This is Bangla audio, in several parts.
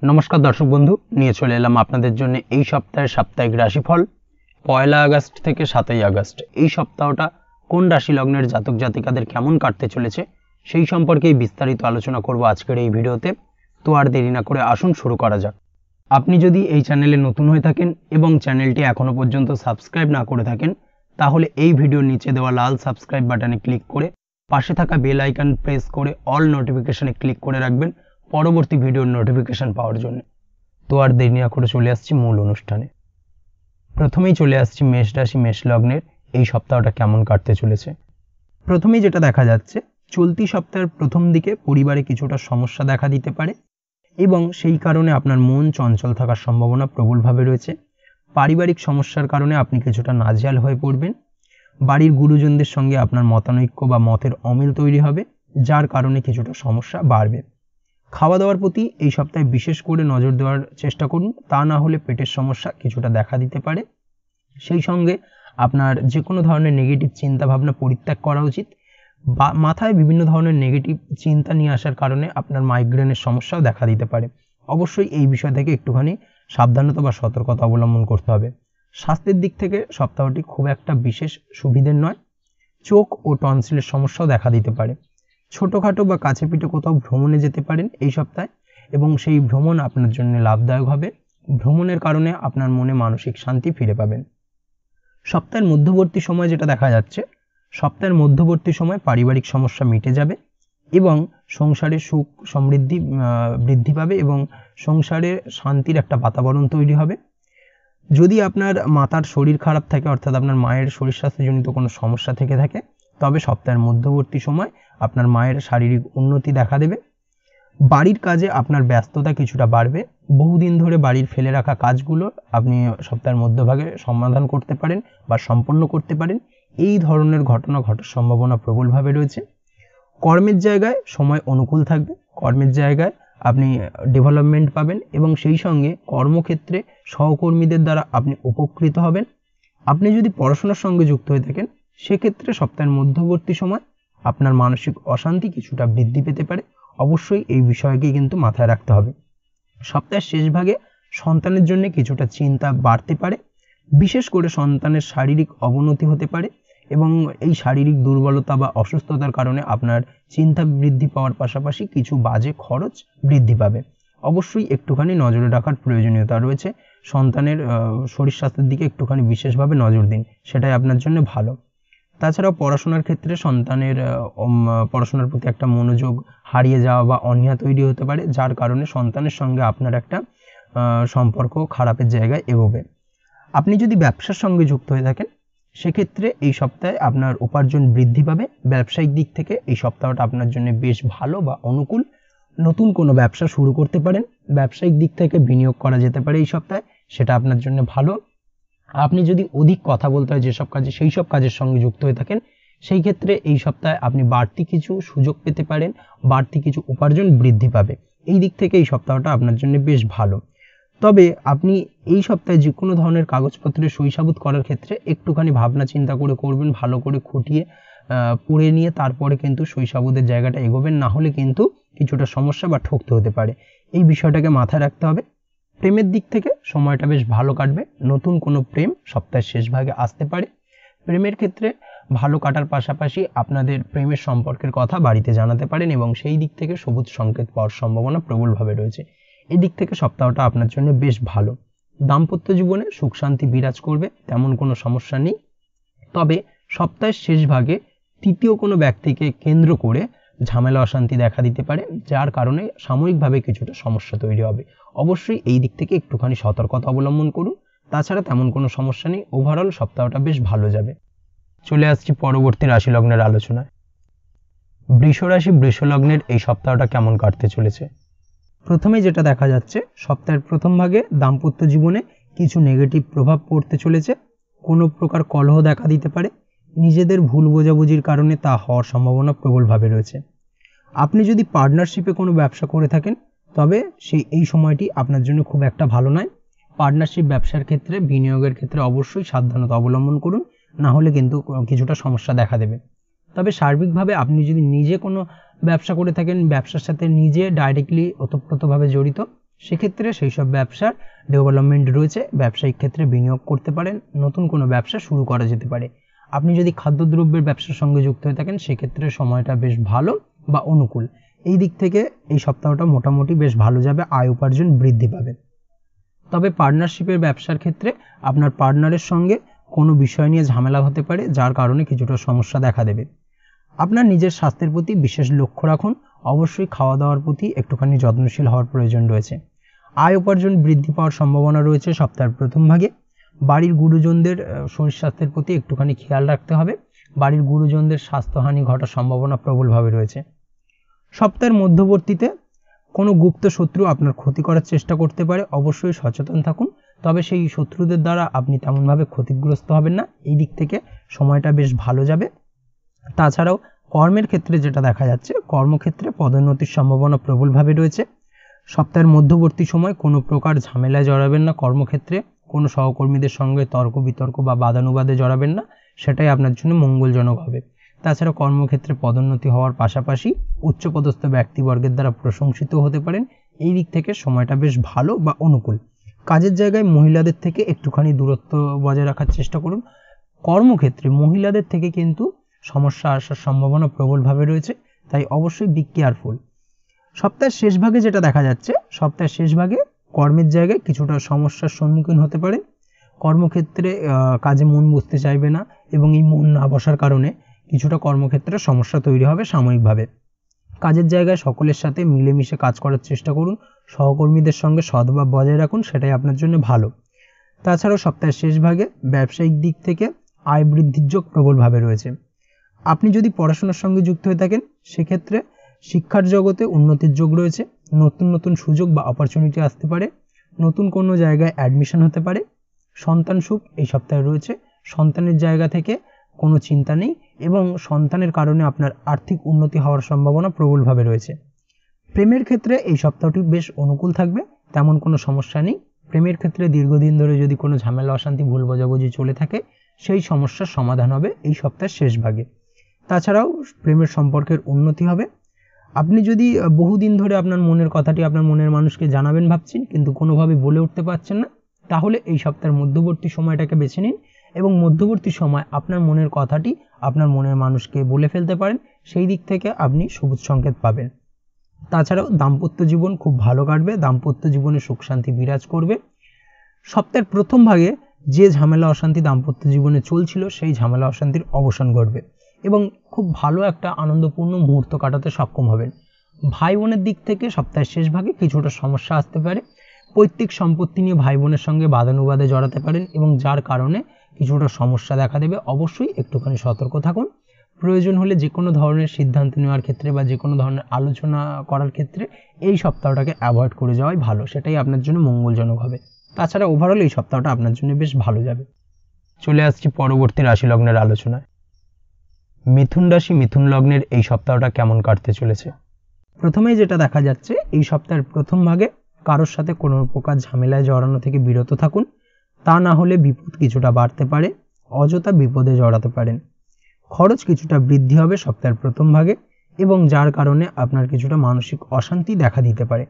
নমস্কার দর্শক বন্ধু, নিয়ে চলে এলাম আপনাদের জন্য এই সপ্তাহের সাপ্তাহিক রাশিফল 1 আগস্ট থেকে 7 আগস্ট। এই সপ্তাহটা কোন রাশি লগ্নের জাতক জাতিকাদের কেমন কাটতে চলেছে সেই সম্পর্কেই বিস্তারিত আলোচনা করব আজকের এই ভিডিওতে। তো আর দেরি না করে আসুন শুরু করা যাক। আপনি যদি এই চ্যানেলে নতুন হয়ে থাকেন এবং চ্যানেলটি এখনও পর্যন্ত সাবস্ক্রাইব না করে থাকেন, তাহলে এই ভিডিওর নিচে দেওয়া লাল সাবস্ক্রাইব বাটনে ক্লিক করে পাশে থাকা বেল আইকন প্রেস করে অল নোটিফিকেশনে ক্লিক করে রাখবেন পরবর্তী ভিডিওর নোটিফিকেশন পাওয়ার জন্য। তো আর দেরি না করে চলে আসছি মূল অনুষ্ঠানে। প্রথমেই চলে আসছি মেষ রাশি মেষ লগ্নের এই সপ্তাহটা কেমন কাটতে চলেছে। প্রথমেই যেটা দেখা যাচ্ছে, চলতি সপ্তাহের প্রথম দিকে পরিবারে কিছুটা সমস্যা দেখা দিতে পারে এবং সেই কারণে আপনার মন চঞ্চল থাকার সম্ভাবনা প্রবলভাবে রয়েছে। পারিবারিক সমস্যার কারণে আপনি কিছুটা নাজেহাল হয়ে পড়বেন। বাড়ির গুরুজনদের সঙ্গে আপনার মতানৈক্য বা মতের অমিল তৈরি হবে, যার কারণে কিছুটা সমস্যা বাড়বে। খাওয়া দাওয়ার প্রতি এই সপ্তাহে বিশেষ করে নজর দেওয়ার চেষ্টা করুন, তা না হলে পেটের সমস্যা কিছুটা দেখা দিতে পারে। সেই সঙ্গে আপনার যে কোনো ধরনের নেগেটিভ চিন্তা ভাবনা পরিত্যাগ করা উচিত। বা মাথায় বিভিন্ন ধরনের নেগেটিভ চিন্তা নিয়ে আসার কারণে আপনার মাইগ্রেনের সমস্যাও দেখা দিতে পারে। অবশ্যই এই বিষয় থেকে একটুখানি সাবধানতা বা সতর্কতা অবলম্বন করতে হবে। স্বাস্থ্যের দিক থেকে সপ্তাহটি খুব একটা বিশেষ সুবিধের নয়। চোখ ও টনসিলের সমস্যাও দেখা দিতে পারে। ছোটোখাটো বা কাছে পিঠে কোথাও ভ্রমণে যেতে পারেন এই সপ্তাহে এবং সেই ভ্রমণ আপনার জন্য লাভদায়ক হবে। ভ্রমণের কারণে আপনার মনে মানসিক শান্তি ফিরে পাবেন। সপ্তাহের মধ্যবর্তী সময় যেটা দেখা যাচ্ছে, সপ্তাহের মধ্যবর্তী সময় পারিবারিক সমস্যা মিটে যাবে এবং সংসারে সুখ সমৃদ্ধি বৃদ্ধি পাবে এবং সংসারে শান্তির একটা বাতাবরণ তৈরি হবে। যদি আপনার মাতার শরীর খারাপ থাকে, অর্থাৎ আপনার মায়ের শরীর স্বাস্থ্যজনিত কোনো সমস্যা থেকে থাকে, তবে সপ্তাহের মধ্যবর্তী সময় আপনার মায়ের শারীরিক উন্নতি দেখা দেবে। বাড়ির কাজে আপনার ব্যস্ততা কিছুটা বাড়বে। বহুদিন ধরে বাড়ির ফেলে রাখা কাজগুলো আপনি সপ্তাহের মধ্যভাগে সমাধান করতে পারেন বা সম্পন্ন করতে পারেন। এই ধরনের ঘটনা ঘটার সম্ভাবনা প্রবলভাবে রয়েছে। কর্মের জায়গায় সময় অনুকূল থাকবে। কর্মের জায়গায় আপনি ডেভেলপমেন্ট পাবেন এবং সেই সঙ্গে কর্মক্ষেত্রে সহকর্মীদের দ্বারা আপনি উপকৃত হবেন। আপনি যদি পড়াশোনার সঙ্গে যুক্ত হয়ে থাকেন, সেক্ষেত্রে সপ্তাহের মধ্যবর্তী সময় আপনার মানসিক অশান্তি কিছুটা বৃদ্ধি পেতে পারে। অবশ্যই এই বিষয়কে কিন্তু মাথায় রাখতে হবে। সপ্তাহের শেষ ভাগে সন্তানের জন্য কিছুটা চিন্তা বাড়তে পারে। বিশেষ করে সন্তানের শারীরিক অবনতি হতে পারে এবং এই শারীরিক দুর্বলতা বা অসুস্থতার কারণে আপনার চিন্তা বৃদ্ধি পাওয়ার পাশাপাশি কিছু বাজে খরচ বৃদ্ধি পাবে। অবশ্যই একটুখানি নজরে রাখার প্রয়োজনীয়তা রয়েছে। সন্তানের শরীর স্বাস্থ্যের দিকে একটুখানি বিশেষভাবে নজর দিন, সেটাই আপনার জন্য ভালো। তাছাড়াও পড়াশোনার ক্ষেত্রে সন্তানের পড়াশোনার প্রতি একটা মনোযোগ হারিয়ে যাওয়া বা অনীহা তৈরি হতে পারে, যার কারণে সন্তানের সঙ্গে আপনার একটা সম্পর্ক খারাপের জায়গায় এগোবে। আপনি যদি ব্যবসার সঙ্গে যুক্ত হয়ে থাকেন, সেক্ষেত্রে এই সপ্তাহে আপনার উপার্জন বৃদ্ধি পাবে। ব্যবসায়িক দিক থেকে এই সপ্তাহটা আপনার জন্য বেশ ভালো বা অনুকূল। নতুন কোনো ব্যবসা শুরু করতে পারেন। ব্যবসায়িক দিক থেকে বিনিয়োগ করা যেতে পারে এই সপ্তাহে, সেটা আপনার জন্য ভালো। আপনি যদি অধিক কথা বলতে হয় যেসব কাজে, সেই সব কাজের সঙ্গে যুক্ত হয়ে থাকেন, সেই ক্ষেত্রে এই সপ্তাহে আপনি বাড়তি কিছু সুযোগ পেতে পারেন, বাড়তি কিছু উপার্জন বৃদ্ধি পাবে। এই দিক থেকে এই সপ্তাহটা আপনার জন্য বেশ ভালো। তবে আপনি এই সপ্তাহে যে কোনো ধরনের কাগজপত্রে সই সাবুত করার ক্ষেত্রে একটুখানি ভাবনা চিন্তা করে করবেন, ভালো করে খুঁটিয়ে পড়ে নিয়ে তারপরে কিন্তু সই সাবুতের জায়গাটা এগোবেন, না হলে কিন্তু কিছুটা সমস্যা বা ঠকতে হতে পারে। এই বিষয়টাকে মাথায় রাখতে হবে। প্রেমের দিক থেকে সময়টা বেশ ভালো কাটবে। নতুন কোনো প্রেম সপ্তাহের শেষ ভাগে আসতে পারে। প্রেমের ক্ষেত্রে ভালো কাটার পাশাপাশি আপনাদের প্রেমের সম্পর্কের কথা বাড়িতে জানাতে পারেন এবং সেই দিক থেকে সবুজ সংকেত পাওয়ার সম্ভাবনা প্রবলভাবে রয়েছে। এই দিক থেকে সপ্তাহটা আপনার জন্য বেশ ভালো। দাম্পত্য জীবনে সুখ শান্তি বিরাজ করবে, তেমন কোনো সমস্যা নেই। তবে সপ্তাহের শেষ ভাগে তৃতীয় কোনো ব্যক্তিকে কেন্দ্র করে ঝামেলা অশান্তি দেখা দিতে পারে, যার কারণে সাময়িকভাবে কিছুটা সমস্যা তৈরি হবে। অবশ্যই এই দিক থেকে একটুখানি সতর্কতা অবলম্বন করুন। তাছাড়া তেমন কোনো সমস্যা নেই। ওভারঅল সপ্তাহটা বেশ ভালো যাবে। চলে আসছি পরবর্তী রাশি লগ্নের আলোচনায়। বৃষ রাশি বৃষ লগ্নের এই সপ্তাহটা কেমন কাটতে চলেছে। প্রথমে যেটা দেখা যাচ্ছে, সপ্তাহের প্রথম ভাগে দাম্পত্য জীবনে কিছু নেগেটিভ প্রভাব পড়তে চলেছে। কোনো প্রকার কলহ দেখা দিতে পারে। নিজেদের ভুল বোঝাবুঝির কারণে তা হওয়ার সম্ভাবনা প্রবলভাবে রয়েছে। আপনি যদি পার্টনারশিপে কোনো ব্যবসা করে থাকেন, তবে এই সময়টি আপনার জন্য খুব একটা ভালো নয়। পার্টনারশিপ ব্যবসার ক্ষেত্রে বিনিয়োগের ক্ষেত্রে অবশ্যই সাবধানতা অবলম্বন করুন, না হলে কিন্তু কিছুটা সমস্যা দেখা দেবে। তবে সার্বিকভাবে আপনি যদি নিজে কোনো ব্যবসা করে থাকেন, ব্যবসার সাথে নিজে ডাইরেক্টলি ওতপ্রোতভাবে জড়িত, সেক্ষেত্রে সেই সব ব্যবসার ডেভেলপমেন্ট রয়েছে, ব্যবসায়িক ক্ষেত্রে বিনিয়োগ করতে পারেন, নতুন কোনো ব্যবসা শুরু করা যেতে পারে। আপনি যদি খাদ্যদ্রব্যের ব্যবসার সঙ্গে যুক্ত হয়ে থাকেন সেক্ষেত্রে সময়টা বেশ ভালো বা অনুকূল। এই দিক থেকে এই সপ্তাহটা মোটামুটি বেশ ভালো যাবে, আয় উপার্জন বৃদ্ধি পাবে। তবে পার্টনারশিপের ব্যবসার ক্ষেত্রে আপনার পার্টনারের সঙ্গে কোনো বিষয় নিয়ে ঝামেলা হতে পারে, যার কারণে কিছুটা সমস্যা দেখা দেবে। আপনার নিজের স্বাস্থ্যের প্রতি বিশেষ লক্ষ্য রাখুন, অবশ্যই খাওয়া দাওয়ার প্রতি একটুখানি যত্নশীল হওয়ার প্রয়োজন রয়েছে। আয় উপার্জন বৃদ্ধি পাওয়ার সম্ভাবনা রয়েছে সপ্তাহের প্রথম ভাগে। বাড়ির গুরুজনদের শরীর স্বাস্থ্যের প্রতি একটুখানি খেয়াল রাখতে হবে, বাড়ির গুরুজনদের স্বাস্থ্যহানি ঘটার সম্ভাবনা প্রবলভাবে রয়েছে। সপ্তাহের মধ্যবর্তীতে কোনো গুপ্ত শত্রু আপনার ক্ষতি করার চেষ্টা করতে পারে, অবশ্যই সচেতন থাকুন। তবে সেই শত্রুদের দ্বারা আপনি তেমনভাবে ক্ষতিগ্রস্ত হবেন না, এই দিক থেকে সময়টা বেশ ভালো যাবে। তাছাড়াও কর্মের ক্ষেত্রে যেটা দেখা যাচ্ছে, কর্মক্ষেত্রে পদোন্নতির সম্ভাবনা প্রবলভাবে রয়েছে। সপ্তাহের মধ্যবর্তী সময় কোনো প্রকার ঝামেলায় জড়াবেন না, কর্মক্ষেত্রে কোনো সহকর্মীদের সঙ্গে তর্ক বিতর্ক বা বাদানুবাদে জড়াবেন না, সেটাই আপনার জন্য মঙ্গলজনক হবে। তাছাড়া কর্মক্ষেত্রে পদোন্নতি হওয়ার পাশাপাশি উচ্চপদস্থ ব্যক্তিবর্গের দ্বারা প্রশংসিত হতে পারেন, এই দিক থেকে সময়টা বেশ ভালো বা অনুকূল। কাজের জায়গায় মহিলাদের থেকে একটুখানি দূরত্ব বজায় রাখার চেষ্টা করুন। কর্মক্ষেত্রে মহিলাদের থেকে কিন্তু সমস্যা আসার সম্ভাবনা প্রবলভাবে রয়েছে, তাই অবশ্যই বি কেয়ারফুল। সপ্তাহের শেষ ভাগে যেটা দেখা যাচ্ছে, সপ্তাহের শেষ ভাগে কর্মের জায়গায় কিছুটা সমস্যার সম্মুখীন হতে পারে। কর্মক্ষেত্রে কাজে মন বসতে চাইবে না এবং এই মন না বসার কারণে কিছুটা কর্মক্ষেত্রে সমস্যা তৈরি হবে সাময়িকভাবে। কাজের জায়গায় সকলের সাথে মিলেমিশে কাজ করার চেষ্টা করুন, সহকর্মীদের সঙ্গে সদ্ভাব বজায় রাখুন, সেটাই আপনার জন্য ভালো। তাছাড়াও সপ্তাহের শেষ ভাগে ব্যবসায়িক দিক থেকে আয় বৃদ্ধির যোগ প্রবলভাবে রয়েছে। আপনি যদি পড়াশোনার সঙ্গে যুক্ত হয়ে থাকেন সেক্ষেত্রে শিক্ষার জগতে উন্নতির যোগ রয়েছে, নতুন নতুন সুযোগ বা অপরচুনিটি আসতে পারে, নতুন কোনো জায়গায় অ্যাডমিশন হতে পারে। সন্তান সুখ এই সপ্তাহে রয়েছে, সন্তানের জায়গা থেকে কোনো চিন্তা নেই এবং সন্তানের কারণে আপনার আর্থিক উন্নতি হওয়ার সম্ভাবনা প্রবলভাবে রয়েছে। প্রেমের ক্ষেত্রে এই সপ্তাহটি বেশ অনুকূল থাকবে, তেমন কোনো সমস্যা নেই। প্রেমের ক্ষেত্রে দীর্ঘদিন ধরে যদি কোনো ঝামেলা অশান্তি ভুল বোঝাবুঝি চলে থাকে সেই সমস্যার সমাধান হবে এই সপ্তাহের শেষ ভাগে। তাছাড়াও প্রেমের সম্পর্কের উন্নতি হবে। আপনি যদি বহুদিন ধরে আপনার মনের কথাটি আপনার মনের মানুষকে জানাবেন ভাবছেন কিন্তু কোনোভাবে বলে উঠতে পারছেন না, তাহলে এই সপ্তাহের মধ্যবর্তী সময়টাকে বেছে নিন এবং মধ্যবর্তী সময় আপনার মনের কথাটি আপনার মনের মানুষকে বলে ফেলতে পারেন, সেই দিক থেকে আপনি সবুজ সংকেত পাবেন। তাছাড়াও দাম্পত্য জীবন খুব ভালো কাটবে, দাম্পত্য জীবনে সুখ শান্তি বিরাজ করবে। সপ্তাহের প্রথম ভাগে যে ঝামেলা অশান্তি দাম্পত্য জীবনে চলছিল সেই ঝামেলা অশান্তির অবসান ঘটবে এবং খুব ভালো একটা আনন্দপূর্ণ মুহূর্ত কাটাতে সক্ষম হবেন। ভাই বোনের দিক থেকে সপ্তাহের শেষ ভাগে কিছুটা সমস্যা আসতে পারে, পৈতৃক সম্পত্তি নিয়ে ভাই বোনের সঙ্গে বাদানুবাদে জড়াতে পারেন এবং যার কারণে কিছুটা সমস্যা দেখা দেবে। অবশ্যই একটুখানি সতর্ক থাকুন। প্রয়োজন হলে যে কোনো ধরনের সিদ্ধান্ত নেওয়ার ক্ষেত্রে বা যে কোনো ধরনের আলোচনা করার ক্ষেত্রে এই সপ্তাহটাকে অ্যাভয়েড করে যাওয়াই ভালো, সেটাই আপনার জন্য মঙ্গলজনক হবে। তাছাড়া ওভারঅল এই সপ্তাহটা আপনার জন্য বেশ ভালো যাবে। চলে আসছি পরবর্তী রাশি লগ্নের আলোচনায়। মিথুন রাশি মিথুন লগ্নের এই সপ্তাহটা কেমন কাটতে চলেছে? প্রথমেই যেটা দেখা যাচ্ছে, এই সপ্তাহের প্রথম ভাগে কারোর সাথে কোনো প্রকার ঝামেলায় জড়ানো থেকে বিরত থাকুন, তা না হলে বিপদ কিছুটা বাড়তে পারে, অযথা বিপদে জড়াতে পারেন। খরচ কিছুটা বৃদ্ধি হবে সপ্তাহের প্রথম ভাগে এবং যার কারণে আপনার কিছুটা মানসিক অশান্তি দেখা দিতে পারে।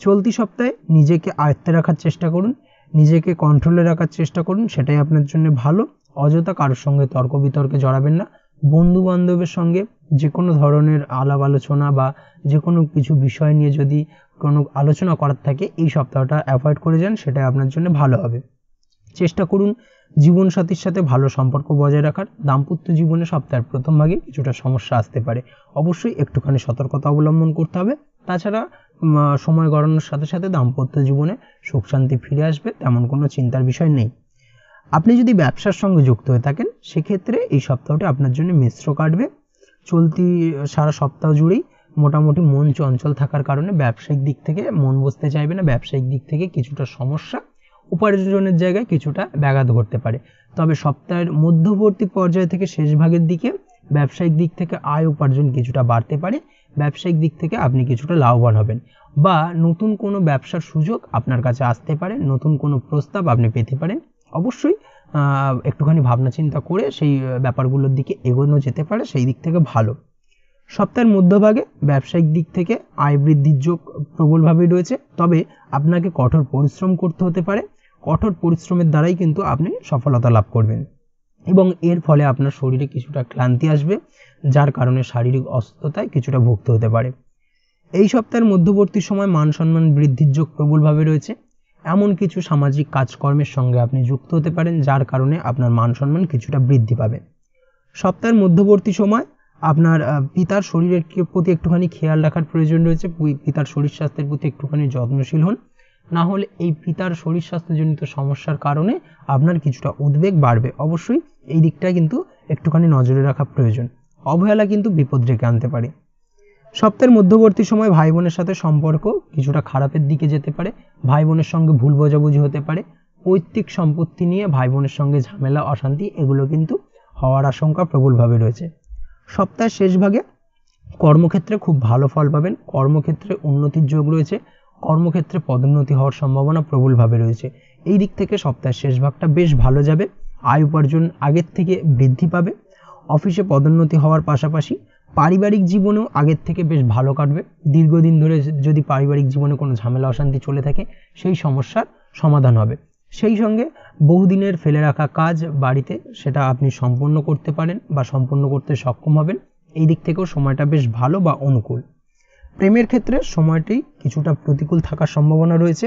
চলতি সপ্তাহে নিজেকে আয়ত্তে রাখার চেষ্টা করুন, নিজেকে কন্ট্রোলে রাখার চেষ্টা করুন, সেটাই আপনার জন্য ভালো। অযথা কারোর সঙ্গে তর্ক বিতর্কে জড়াবেন না। বন্ধু বান্ধবের সঙ্গে যে কোনো ধরনের আলাপ আলোচনা বা যে কোনো কিছু বিষয় নিয়ে যদি কোনো আলোচনা করার থাকে এই সপ্তাহটা অ্যাভয়েড করে যান, সেটাই আপনার জন্য ভালো হবে। চেষ্টা করুন জীবনসাথীর সাথে ভালো সম্পর্ক বজায় রাখার। দাম্পত্য জীবনে সপ্তাহের প্রথম ভাগে কিছুটা সমস্যা আসতে পারে, অবশ্যই একটুখানি সতর্কতা অবলম্বন করতে হবে। তাছাড়া সময় গড়ানোর সাথে সাথে দাম্পত্য জীবনে সুখ শান্তি ফিরে আসবে, তেমন কোনো চিন্তার বিষয় নেই। আপনি যদি ব্যবসার সঙ্গে যুক্ত হয়ে থাকেন সেক্ষেত্রে এই সপ্তাহটি আপনার জন্য মিশ্র কাটবে। চলতি সারা সপ্তাহ জুড়েই মোটামুটি মন চঞ্চল থাকার কারণে ব্যবসায়িক দিক থেকে মন বসতে চাইবে না, ব্যবসায়িক দিক থেকে কিছুটা সমস্যা, উপার্জনের জায়গায় কিছুটা ব্যাঘাত ঘটতে পারে। তবে সপ্তাহের মধ্যবর্তী পর্যায় থেকে শেষ ভাগের দিকে ব্যবসায়িক দিক থেকে আয় উপার্জন কিছুটা বাড়তে পারে, ব্যবসায়িক দিক থেকে আপনি কিছুটা লাভবান হবেন বা নতুন কোনো ব্যবসার সুযোগ আপনার কাছে আসতে পারে, নতুন কোনো প্রস্তাব আপনি পেতে পারেন। অবশ্যই একটুখানি ভাবনা চিন্তা করে সেই ব্যাপারগুলোর দিকে এগোনো যেতে পারে, সেই দিক থেকে ভালো। সপ্তাহের মধ্যভাগে ব্যবসায়িক দিক থেকে আয় বৃদ্ধির যোগ প্রবলভাবে রয়েছে, তবে আপনাকে কঠোর পরিশ্রম করতে হতে পারে। কঠোর পরিশ্রমের দ্বারাই কিন্তু আপনি সফলতা লাভ করবেন এবং এর ফলে আপনার শরীরে কিছুটা ক্লান্তি আসবে, যার কারণে শারীরিক অসুস্থতায় কিছুটা ভুগতে হতে পারে। এই সপ্তাহের মধ্যবর্তী সময় মান সম্মান বৃদ্ধির যোগ প্রবলভাবে রয়েছে। এমন কিছু সামাজিক কাজকর্মের সঙ্গে আপনি যুক্ত হতে পারেন, যার কারণে আপনার মান সম্মান কিছুটা বৃদ্ধি পাবে। সপ্তাহের মধ্যবর্তী সময় আপনার পিতার শরীরের প্রতি একটুখানি খেয়াল রাখার প্রয়োজন রয়েছে। পিতার শরীর স্বাস্থ্যের প্রতি একটুখানি যত্নশীল হন, না হলে এই পিতার শরীর স্বাস্থ্যজনিত সমস্যার কারণে আপনার কিছুটা উদ্বেগ বাড়বে। অবশ্যই এই দিকটা কিন্তু একটুখানি নজরে রাখা প্রয়োজন। অবহেলা কিন্তু বিপদ ডেকে আনতে পারে। সপ্তাহের মধ্যবর্তী সময় ভাই বোনের সাথে সম্পর্ক কিছুটা খারাপের দিকে যেতে পারে। ভাই বোনের সঙ্গে ভুল বোঝাবুঝি হতে পারে। পৈতৃক সম্পত্তি নিয়ে ভাই বোনের সঙ্গে ঝামেলা অশান্তি এগুলো কিন্তু হওয়ার আশঙ্কা প্রবলভাবে রয়েছে। সপ্তাহের শেষ ভাগে কর্মক্ষেত্রে খুব ভালো ফল পাবেন। কর্মক্ষেত্রে উন্নতির যোগ রয়েছে। কর্মক্ষেত্রে পদোন্নতি হওয়ার সম্ভাবনা প্রবলভাবে রয়েছে। এই দিক থেকে সপ্তাহের শেষ ভাগটা বেশ ভালো যাবে। আয় উপার্জন আগের থেকে বৃদ্ধি পাবে। অফিসে পদোন্নতি হওয়ার পাশাপাশি পারিবারিক জীবনেও আগের থেকে বেশ ভালো কাটবে। দীর্ঘদিন ধরে যদি পারিবারিক জীবনে কোনো ঝামেলা অশান্তি চলে থাকে, সেই সমস্যার সমাধান হবে। সেই সঙ্গে বহুদিনের ফেলে রাখা কাজ বাড়িতে সেটা আপনি সম্পূর্ণ করতে পারেন বা সম্পূর্ণ করতে সক্ষম হবেন। এই দিক থেকেও সময়টা বেশ ভালো বা অনুকূল। প্রেমের ক্ষেত্রে সময়টি কিছুটা প্রতিকূল থাকার সম্ভাবনা রয়েছে।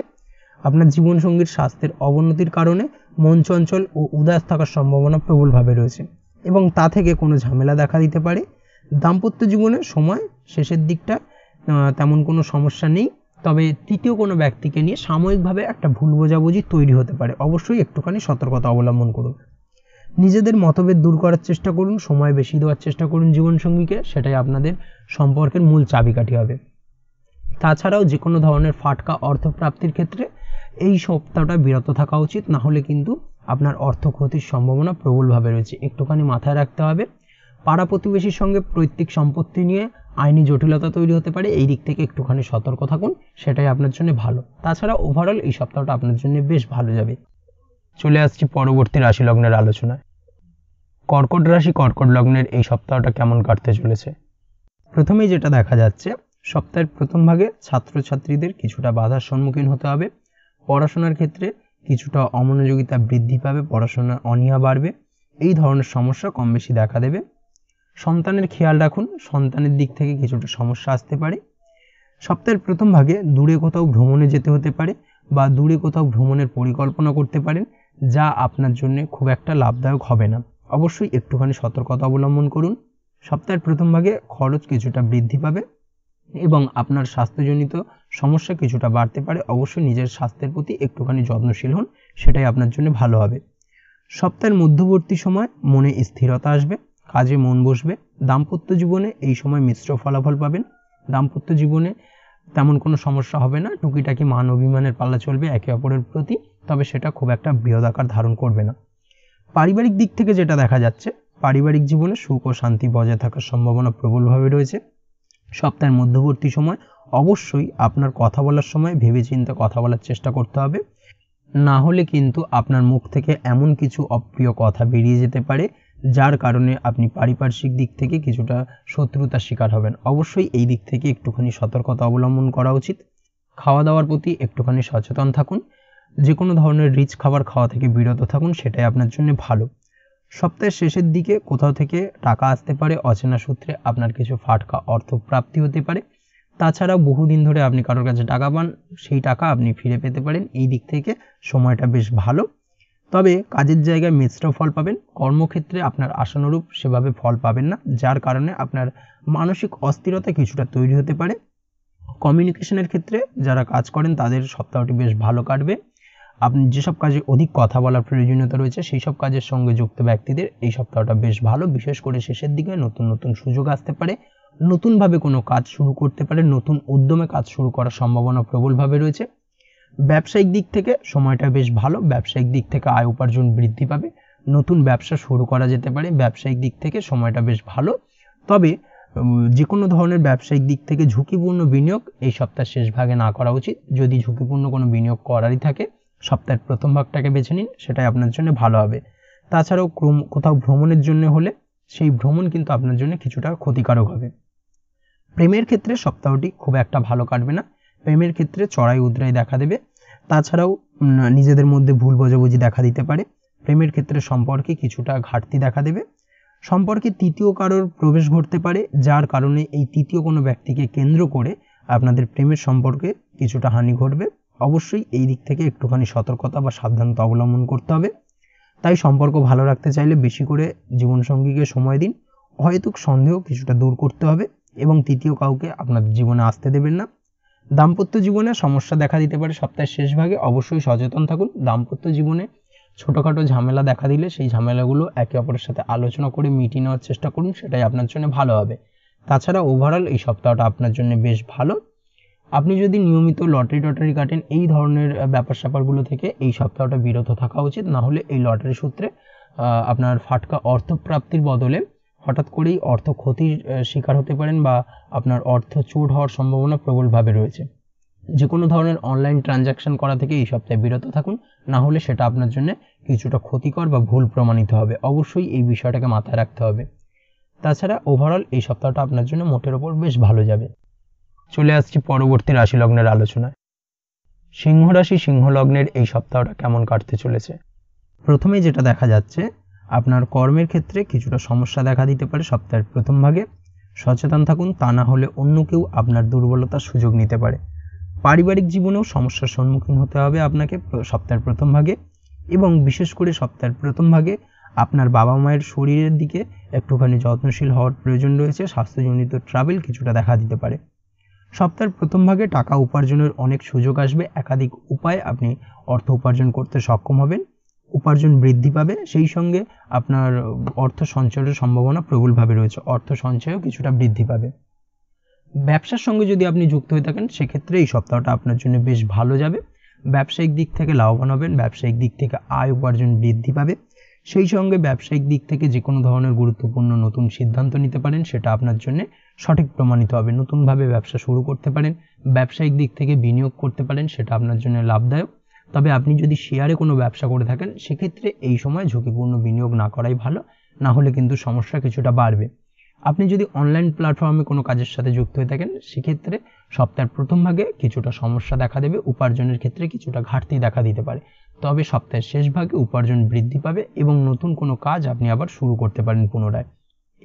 আপনার জীবনসঙ্গীর স্বাস্থ্যের অবনতির কারণে মন চঞ্চল ও উদাস থাকার সম্ভাবনা প্রবলভাবে রয়েছে এবং তা থেকে কোনো ঝামেলা দেখা দিতে পারে। দাম্পত্য জীবনে সময় শেষের দিকটা তেমন কোনো সমস্যা নেই, তবে তৃতীয় কোনো ব্যক্তিকে নিয়ে সাময়িকভাবে একটা ভুল বোঝাবুঝি তৈরি হতে পারে। অবশ্যই একটুখানি সতর্কতা অবলম্বন করুন। নিজেদের মতভেদ দূর করার চেষ্টা করুন, সময় বেশি দেওয়ার চেষ্টা করুন জীবনসঙ্গীকে, সেটাই আপনাদের সম্পর্কের মূল চাবিকাঠি হবে। তাছাড়াও যে কোনো ধরনের ফাটকা অর্থপ্রাপ্তির ক্ষেত্রে এই সপ্তাহটা বিরত থাকা উচিত, না হলে কিন্তু আপনার অর্থ ক্ষতির সম্ভাবনা প্রবলভাবে রয়েছে। একটুখানি মাথায় রাখতে হবে। পাড়া প্রতিবেশীর সঙ্গে পৈতৃক সম্পত্তি নিয়ে আইনি জটিলতা তৈরি হতে পারে। এই দিক থেকে একটুখানি সতর্ক থাকুন, সেটাই আপনার জন্য ভালো। তাছাড়া ওভারঅল এই সপ্তাহটা আপনার জন্য বেশ ভালো যাবে। চলে আসছি পরবর্তী রাশি লগ্নের আলোচনায়। কর্কট রাশি কর্কট লগ্নের এই সপ্তাহটা কেমন কাটতে চলেছে? প্রথমেই যেটা দেখা যাচ্ছে, সপ্তাহের প্রথম ভাগে ছাত্রছাত্রীদের কিছুটা বাধার সম্মুখীন হতে হবে। পড়াশোনার ক্ষেত্রে কিছুটা অমনোযোগিতা বৃদ্ধি পাবে, পড়াশোনার অনীহা বাড়বে। এই ধরনের সমস্যা কম বেশি দেখা দেবে। সন্তানের খেয়াল রাখুন, সন্তানের দিক থেকে কিছুটা সমস্যা আসতে পারে। সপ্তাহের প্রথম ভাগে দূরে কোথাও ভ্রমণে যেতে হতে পারে বা দূরে কোথাও ভ্রমণের পরিকল্পনা করতে পারেন, যা আপনার জন্য খুব একটা লাভদায়ক হবে না। অবশ্যই একটুখানি সতর্কতা অবলম্বন করুন। সপ্তাহের প্রথম ভাগে খরচ কিছুটা বৃদ্ধি পাবে এবং আপনার স্বাস্থ্যজনিত সমস্যা কিছুটা বাড়তে পারে। অবশ্যই নিজের স্বাস্থ্যের প্রতি একটুখানি যত্নশীল হন, সেটাই আপনার জন্য ভালো হবে। সপ্তাহের মধ্যবর্তী সময় মনে স্থিরতা আসবে, কাজে মন বসবে। দাম্পত্য জীবনে এই সময় মিশ্র ফলাফল পাবেন। দাম্পত্য জীবনে তেমন কোনো সমস্যা হবে না, টুকিটাকি মান অভিমানের পাল্লা চলবে একে অপরের প্রতি, তবে সেটা খুব একটা বৃহদাকার ধারণ করবে না। পারিবারিক দিক থেকে যেটা দেখা যাচ্ছে, পারিবারিক জীবনে সুখ ও শান্তি বজায় থাকার সম্ভাবনা প্রবলভাবে রয়েছে। সপ্তাহের মধ্যবর্তী সময় অবশ্যই আপনার কথা বলার সময় ভেবেচিন্তে কথা বলার চেষ্টা করতে হবে, না হলে কিন্তু আপনার মুখ থেকে এমন কিছু অপ্রিয় কথা বেরিয়ে যেতে পারে, যার কারণে আপনি পারিপার্শ্বিক দিক থেকে কিছুটা শত্রুতার শিকার হবেন। অবশ্যই এই দিক থেকে একটুখানি সতর্কতা অবলম্বন করা উচিত। খাওয়া দাওয়ার প্রতি একটুখানি সচেতন থাকুন। যে কোনো ধরনের রিচ খাবার খাওয়া থেকে বিরত থাকুন, সেটাই আপনার জন্য ভালো। সপ্তাহের শেষের দিকে কোথাও থেকে টাকা আসতে পারে, অচেনা সূত্রে আপনার কিছু ফাটকা অর্থ প্রাপ্তি হতে পারে। তাছাড়াও বহুদিন ধরে আপনি কারোর কাছে টাকা পান, সেই টাকা আপনি ফিরে পেতে পারেন। এই দিক থেকে সময়টা বেশ ভালো। তবে কাজের জায়গায় মিশ্র ফল পাবেন। কর্মক্ষেত্রে আপনার আশানুরূপ সেভাবে ফল পাবেন না, যার কারণে আপনার মানসিক অস্থিরতা কিছুটা তৈরি হতে পারে। কমিউনিকেশনের ক্ষেত্রে যারা কাজ করেন তাদের সপ্তাহটি বেশ ভালো কাটবে। আপনি যেসব কাজে অধিক কথা বলার প্রয়োজনীয়তা রয়েছে, সেই সব কাজের সঙ্গে যুক্ত ব্যক্তিদের এই সপ্তাহটা বেশ ভালো। বিশেষ করে শেষের দিকে নতুন নতুন সুযোগ আসতে পারে, নতুনভাবে কোনো কাজ শুরু করতে পারে, নতুন উদ্যমে কাজ শুরু করার সম্ভাবনা প্রবলভাবে রয়েছে। ব্যবসায়িক দিক থেকে সময়টা বেশ ভালো। ব্যবসায়িক দিক থেকে আয় উপার্জন বৃদ্ধি পাবে, নতুন ব্যবসা শুরু করা যেতে পারে। ব্যবসায়িক দিক থেকে সময়টা বেশ ভালো। তবে যে কোনো ধরনের ব্যবসায়িক দিক থেকে ঝুঁকিপূর্ণ বিনিয়োগ এই সপ্তাহের শেষ ভাগে না করা উচিত। যদি ঝুঁকিপূর্ণ কোনো বিনিয়োগ করারই থাকে, সপ্তাহের প্রথম ভাগটাকে বেছে নিন, সেটাই আপনার জন্য ভালো হবে। তাছাড়াও কোথাও ভ্রমণের জন্য হলে সেই ভ্রমণ কিন্তু আপনার জন্য কিছুটা ক্ষতিকারক হবে। প্রেমের ক্ষেত্রে সপ্তাহটি খুব একটা ভালো কাটবে না। প্রেমের ক্ষেত্রে চড়াই উতরাই দেখা দেবে। তাছাড়াও নিজেদের মধ্যে ভুল বোঝাবুঝি দেখা দিতে পারে। প্রেমের ক্ষেত্রে সম্পর্কে কিছুটা ঘাটতি দেখা দেবে। সম্পর্কে তৃতীয় কারোর প্রবেশ ঘটতে পারে, যার কারণে এই তৃতীয় কোনো ব্যক্তিকে কেন্দ্র করে আপনাদের প্রেমের সম্পর্কে কিছুটা হানি ঘটবে। অবশ্যই এই দিক থেকে একটুখানি সতর্কতা বা সাবধানতা অবলম্বন করতে হবে। তাই সম্পর্ক ভালো রাখতে চাইলে বেশি করে জীবনসঙ্গীকে সময় দিন। অহেতুক সন্দেহ কিছুটা দূর করতে হবে এবং তৃতীয় কাউকে আপনাদের জীবনে আসতে দেবেন না। দাম্পত্য জীবনে সমস্যা দেখা দিতে পারে সপ্তাহের শেষ ভাগে, অবশ্যই সচেতন থাকুন। দাম্পত্য জীবনে ছোটোখাটো ঝামেলা দেখা দিলে সেই ঝামেলাগুলো একে অপরের সাথে আলোচনা করে মিটিয়ে নেওয়ার চেষ্টা করুন, সেটাই আপনার জন্য ভালো হবে। তাছাড়া ওভারঅল এই সপ্তাহটা আপনার জন্য বেশ ভালো। আপনি যদি নিয়মিত লটারি টটারি কাটেন, এই ধরনের ব্যাপার স্যাপারগুলো থেকে এই সপ্তাহটা বিরত থাকা উচিত। না হলে এই লটারি সূত্রে আপনার ফাটকা অর্থপ্রাপ্তির বদলে হঠাৎ করেই অর্থ ক্ষতির শিকার হতে পারেন বা আপনার অর্থ চোট হওয়ার সম্ভাবনা প্রবলভাবে রয়েছে। যে কোনো ধরনের অনলাইন ট্রানজাকশন করা থেকে এই সপ্তাহে বিরত থাকুন, না হলে সেটা আপনার জন্য কিছুটা ক্ষতিকর বা ভুল প্রমাণিত হবে। অবশ্যই এই বিষয়টাকে মাথায় রাখতে হবে। তাছাড়া ওভারঅল এই সপ্তাহটা আপনার জন্য মোটের ওপর বেশ ভালো যাবে। চলে আসছি পরবর্তী রাশি লগ্নের আলোচনায়। সিংহ রাশি সিংহ লগ্নের এই সপ্তাহটা কেমন কাটতে চলেছে। প্রথমে যেটা দেখা যাচ্ছে, আপনার কর্মের ক্ষেত্রে কিছুটা সমস্যা দেখা দিতে পারে সপ্তাহের প্রথম ভাগে। সচেতন থাকুন, তা না হলে অন্য কেউ আপনার দুর্বলতার সুযোগ নিতে পারে। পারিবারিক জীবনেও সমস্যার সম্মুখীন হতে হবে আপনাকে সপ্তাহের প্রথম ভাগে, এবং বিশেষ করে সপ্তাহের প্রথম ভাগে আপনার বাবা মায়ের শরীরের দিকে একটুখানি যত্নশীল হওয়ার প্রয়োজন রয়েছে। স্বাস্থ্যজনিত ট্রাভেল কিছুটা দেখা দিতে পারে। সপ্তাহের প্রথম ভাগে টাকা উপার্জনের অনেক সুযোগ আসবে। একাধিক উপায়ে আপনি অর্থ উপার্জন করতে সক্ষম হবেন, উপার্জন বৃদ্ধি পাবে। সেই সঙ্গে আপনার অর্থ সঞ্চয়ের সম্ভাবনা প্রবলভাবে রয়েছে, অর্থ সঞ্চয়ও কিছুটা বৃদ্ধি পাবে। ব্যবসার সঙ্গে যদি আপনি যুক্ত হয়ে থাকেন, সেক্ষেত্রে এই সপ্তাহটা আপনার জন্য বেশ ভালো যাবে। ব্যবসায়িক দিক থেকে লাভবান হবেন, ব্যবসায়িক দিক থেকে আয় উপার্জন বৃদ্ধি পাবে। সেই সঙ্গে ব্যবসায়িক দিক থেকে যে কোনো ধরনের গুরুত্বপূর্ণ নতুন সিদ্ধান্ত নিতে পারেন, সেটা আপনার জন্য সঠিক প্রমাণিত হবে। নতুনভাবে ব্যবসা শুরু করতে পারেন, ব্যবসায়িক দিক থেকে বিনিয়োগ করতে পারেন, সেটা আপনার জন্য লাভদায়ক। তবে আপনি যদি শেয়ারে কোনো ব্যবসা করে থাকেন, সেক্ষেত্রে এই সময় ঝুঁকিপূর্ণ বিনিয়োগ না করাই ভালো, না হলে কিন্তু সমস্যা কিছুটা বাড়বে। আপনি যদি অনলাইন প্ল্যাটফর্মে কোনো কাজের সাথে যুক্ত হয়ে থাকেন, সেক্ষেত্রে সপ্তাহের প্রথম ভাগে কিছুটা সমস্যা দেখা দেবে, উপার্জনের ক্ষেত্রে কিছুটা ঘাটতি দেখা দিতে পারে। তবে সপ্তাহের শেষ ভাগে উপার্জন বৃদ্ধি পাবে এবং নতুন কোনো কাজ আপনি আবার শুরু করতে পারেন পুনরায়।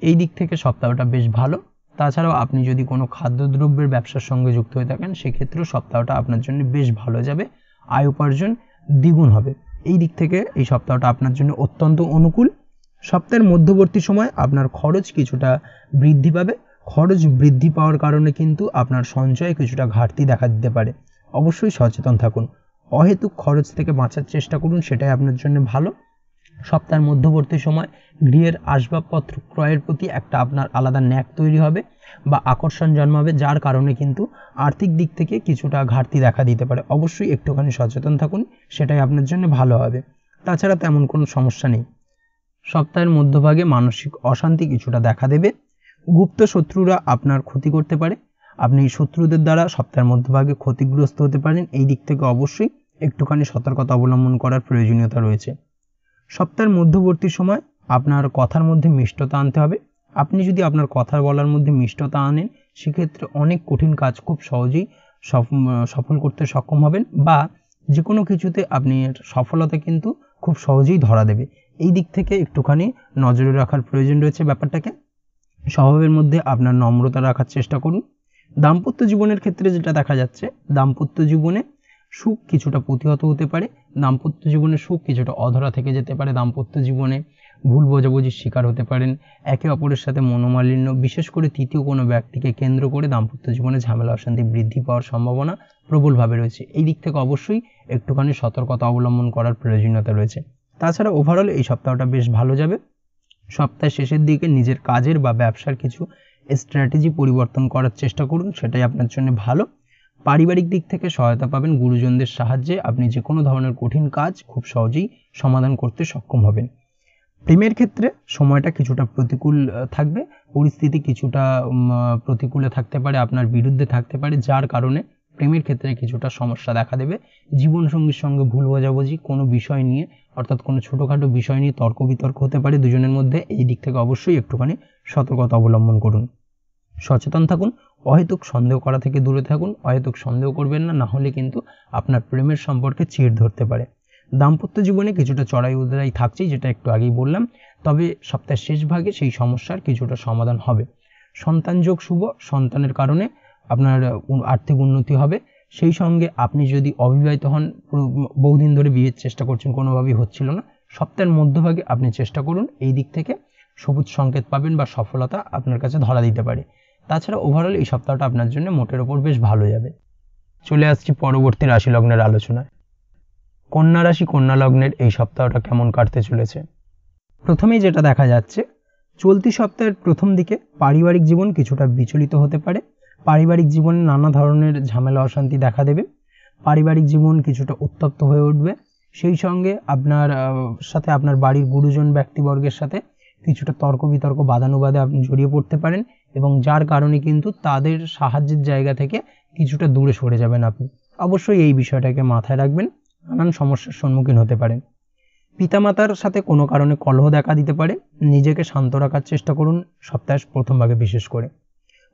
এই দিক থেকে সপ্তাহটা বেশ ভালো। তাছাড়াও আপনি যদি কোনো খাদ্যদ্রব্যের ব্যবসার সঙ্গে যুক্ত হয়ে থাকেন, সেক্ষেত্রেও সপ্তাহটা আপনার জন্য বেশ ভালো যাবে, আয় উপার্জন দ্বিগুণ হবে। এই দিক থেকে এই সপ্তাহটা আপনার জন্য অত্যন্ত অনুকূল। সপ্তাহের মধ্যবর্তী সময় আপনার খরচ কিছুটা বৃদ্ধি পাবে। খরচ বৃদ্ধি পাওয়ার কারণে কিন্তু আপনার সঞ্চয়ে কিছুটা ঘাটতি দেখা দিতে পারে। অবশ্যই সচেতন থাকুন, অহেতুক খরচ থেকে বাঁচার চেষ্টা করুন, সেটাই আপনার জন্য ভালো। সপ্তাহের মধ্যবর্তী সময় গৃহের আসবাবপত্র ক্রয়ের প্রতি একটা আপনার আলাদা ন্যাক তৈরি হবে বা আকর্ষণ জন্মাবে, যার কারণে কিন্তু আর্থিক দিক থেকে কিছুটা ঘাটতি দেখা দিতে পারে। অবশ্যই একটুখানি সচেতন থাকুন, সেটাই আপনার জন্য ভালো হবে। তাছাড়া তেমন কোনো সমস্যা নেই। সপ্তাহের মধ্যভাগে মানসিক অশান্তি কিছুটা দেখা দেবে। গুপ্ত শত্রুরা আপনার ক্ষতি করতে পারে, আপনি শত্রুদের দ্বারা সপ্তাহের মধ্যভাগে ক্ষতিগ্রস্ত হতে পারেন। এই দিক থেকে অবশ্যই একটুখানি সতর্কতা অবলম্বন করার প্রয়োজনীয়তা রয়েছে। সপ্তাহের মধ্যবর্তী সময় আপনার কথার মধ্যে মিষ্টতা আনতে হবে। আপনি যদি আপনার কথা বলার মধ্যে মিষ্টতা আনেন, সেক্ষেত্রে অনেক কঠিন কাজ খুব সহজেই সফল করতে সক্ষম হবেন, বা যে কোনো কিছুতে আপনি সফলতা কিন্তু খুব সহজেই ধরা দেবে। এই দিক থেকে একটুখানি নজরে রাখার প্রয়োজন রয়েছে ব্যাপারটাকে। স্বভাবের মধ্যে আপনার নম্রতা রাখার চেষ্টা করুন। দাম্পত্য জীবনের ক্ষেত্রে যেটা দেখা যাচ্ছে, দাম্পত্য জীবনে সুখ কিছুটা প্রতিহত হতে পারে, দাম্পত্য জীবনে সুখ কিছুটা অধরা থেকে যেতে পারে। দাম্পত্য জীবনে ভুল বোঝাবুঝির শিকার হতে পারেন, একে অপরের সাথে মনোমালিন্য, বিশেষ করে তৃতীয় কোনো ব্যক্তিকে কেন্দ্র করে দাম্পত্য জীবনে ঝামেলা অশান্তি বৃদ্ধি পাওয়ার সম্ভাবনা প্রবলভাবে রয়েছে। এই দিক থেকে অবশ্যই একটুখানি সতর্কতা অবলম্বন করার প্রয়োজনীয়তা রয়েছে। তাছাড়া ওভারঅল এই সপ্তাহটা বেশ ভালো যাবে। সপ্তাহের শেষের দিকে নিজের কাজের বা ব্যবসার কিছু স্ট্র্যাটেজি পরিবর্তন করার চেষ্টা করুন, সেটাই আপনার জন্য ভালো। পারিবারিক দিক থেকে সহায়তা পাবেন, গুরুজনদের সাহায্যে আপনি যে কোনো ধরনের কঠিন কাজ খুব সহজেই সমাধান করতে সক্ষম হবেন। প্রেমের ক্ষেত্রে সময়টা কিছুটা প্রতিকূল থাকবে, পরিস্থিতি কিছুটা প্রতিকূলে থাকতে পারে, আপনার বিরুদ্ধে থাকতে পারে, যার কারণে প্রেমের ক্ষেত্রে কিছুটা সমস্যা দেখা দেবে। জীবনসঙ্গীর সঙ্গে ভুল বোঝাবুঝি কোনো বিষয় নিয়ে, অর্থাৎ কোনো ছোটোখাটো বিষয় নিয়ে তর্ক বিতর্ক হতে পারে দুজনের মধ্যে। এই দিক থেকে অবশ্যই একটুখানি সতর্কতা অবলম্বন করুন, সচেতন থাকুন। অহেতুক সন্দেহ করা থেকে দূরে থাকুন, অহেতুক সন্দেহ করবেন না, না হলে কিন্তু আপনার প্রেমের সম্পর্কে চিড় ধরতে পারে। দাম্পত্য জীবনে কিছুটা চড়াই উতরাই থাকছেই, যেটা একটু আগেই বললাম, তবে সপ্তাহের শেষ ভাগে সেই সমস্যার কিছুটা সমাধান হবে। সন্তান যোগ শুভ, সন্তানের কারণে আপনার আর্থিক উন্নতি হবে। সেই সঙ্গে আপনি যদি অবিবাহিত হন, বহুদিন ধরে বিয়ের চেষ্টা করছেন, কোনোভাবেই হচ্ছিল না, সপ্তাহের মধ্যভাগে আপনি চেষ্টা করুন, এই দিক থেকে সবুজ সংকেত পাবেন বা সফলতা আপনার কাছে ধরা দিতে পারে। তাছাড়া ওভারঅল এই সপ্তাহটা আপনার জন্য মোটের ওপর বেশ ভালো যাবে। চলে আসছি পরবর্তী রাশি লগ্নের আলোচনায়। কন্যা রাশি, কন্যা লগ্নের এই সপ্তাহটা কেমন কাটতে চলেছে? প্রথমেই যেটা দেখা যাচ্ছে, চলতি সপ্তাহের প্রথম দিকে পারিবারিক জীবন কিছুটা বিচলিত হতে পারে। পারিবারিক জীবনে নানা ধরনের ঝামেলা অশান্তি দেখা দেবে। পারিবারিক জীবন কিছুটা উত্তপ্ত হয়ে উঠবে। সেই সঙ্গে আপনার সাথে আপনার বাড়ির গুরুজন ব্যক্তিবর্গের সাথে কিছুটা তর্ক বিতর্ক বাদানুবাদে আপনি জড়িয়ে পড়তে পারেন, এবং যার কারণে কিন্তু তাদের সাহায্যের জায়গা থেকে কিছুটা দূরে সরে যাবেন আপনি। অবশ্যই এই বিষয়টাকে মাথায় রাখবেন, নানান সমস্যার সম্মুখীন হতে পারেন। পিতামাতার সাথে কোনো কারণে কলহ দেখা দিতে পারে, নিজেকে শান্ত রাখার চেষ্টা করুন সপ্তাহের প্রথম ভাগে বিশেষ করে।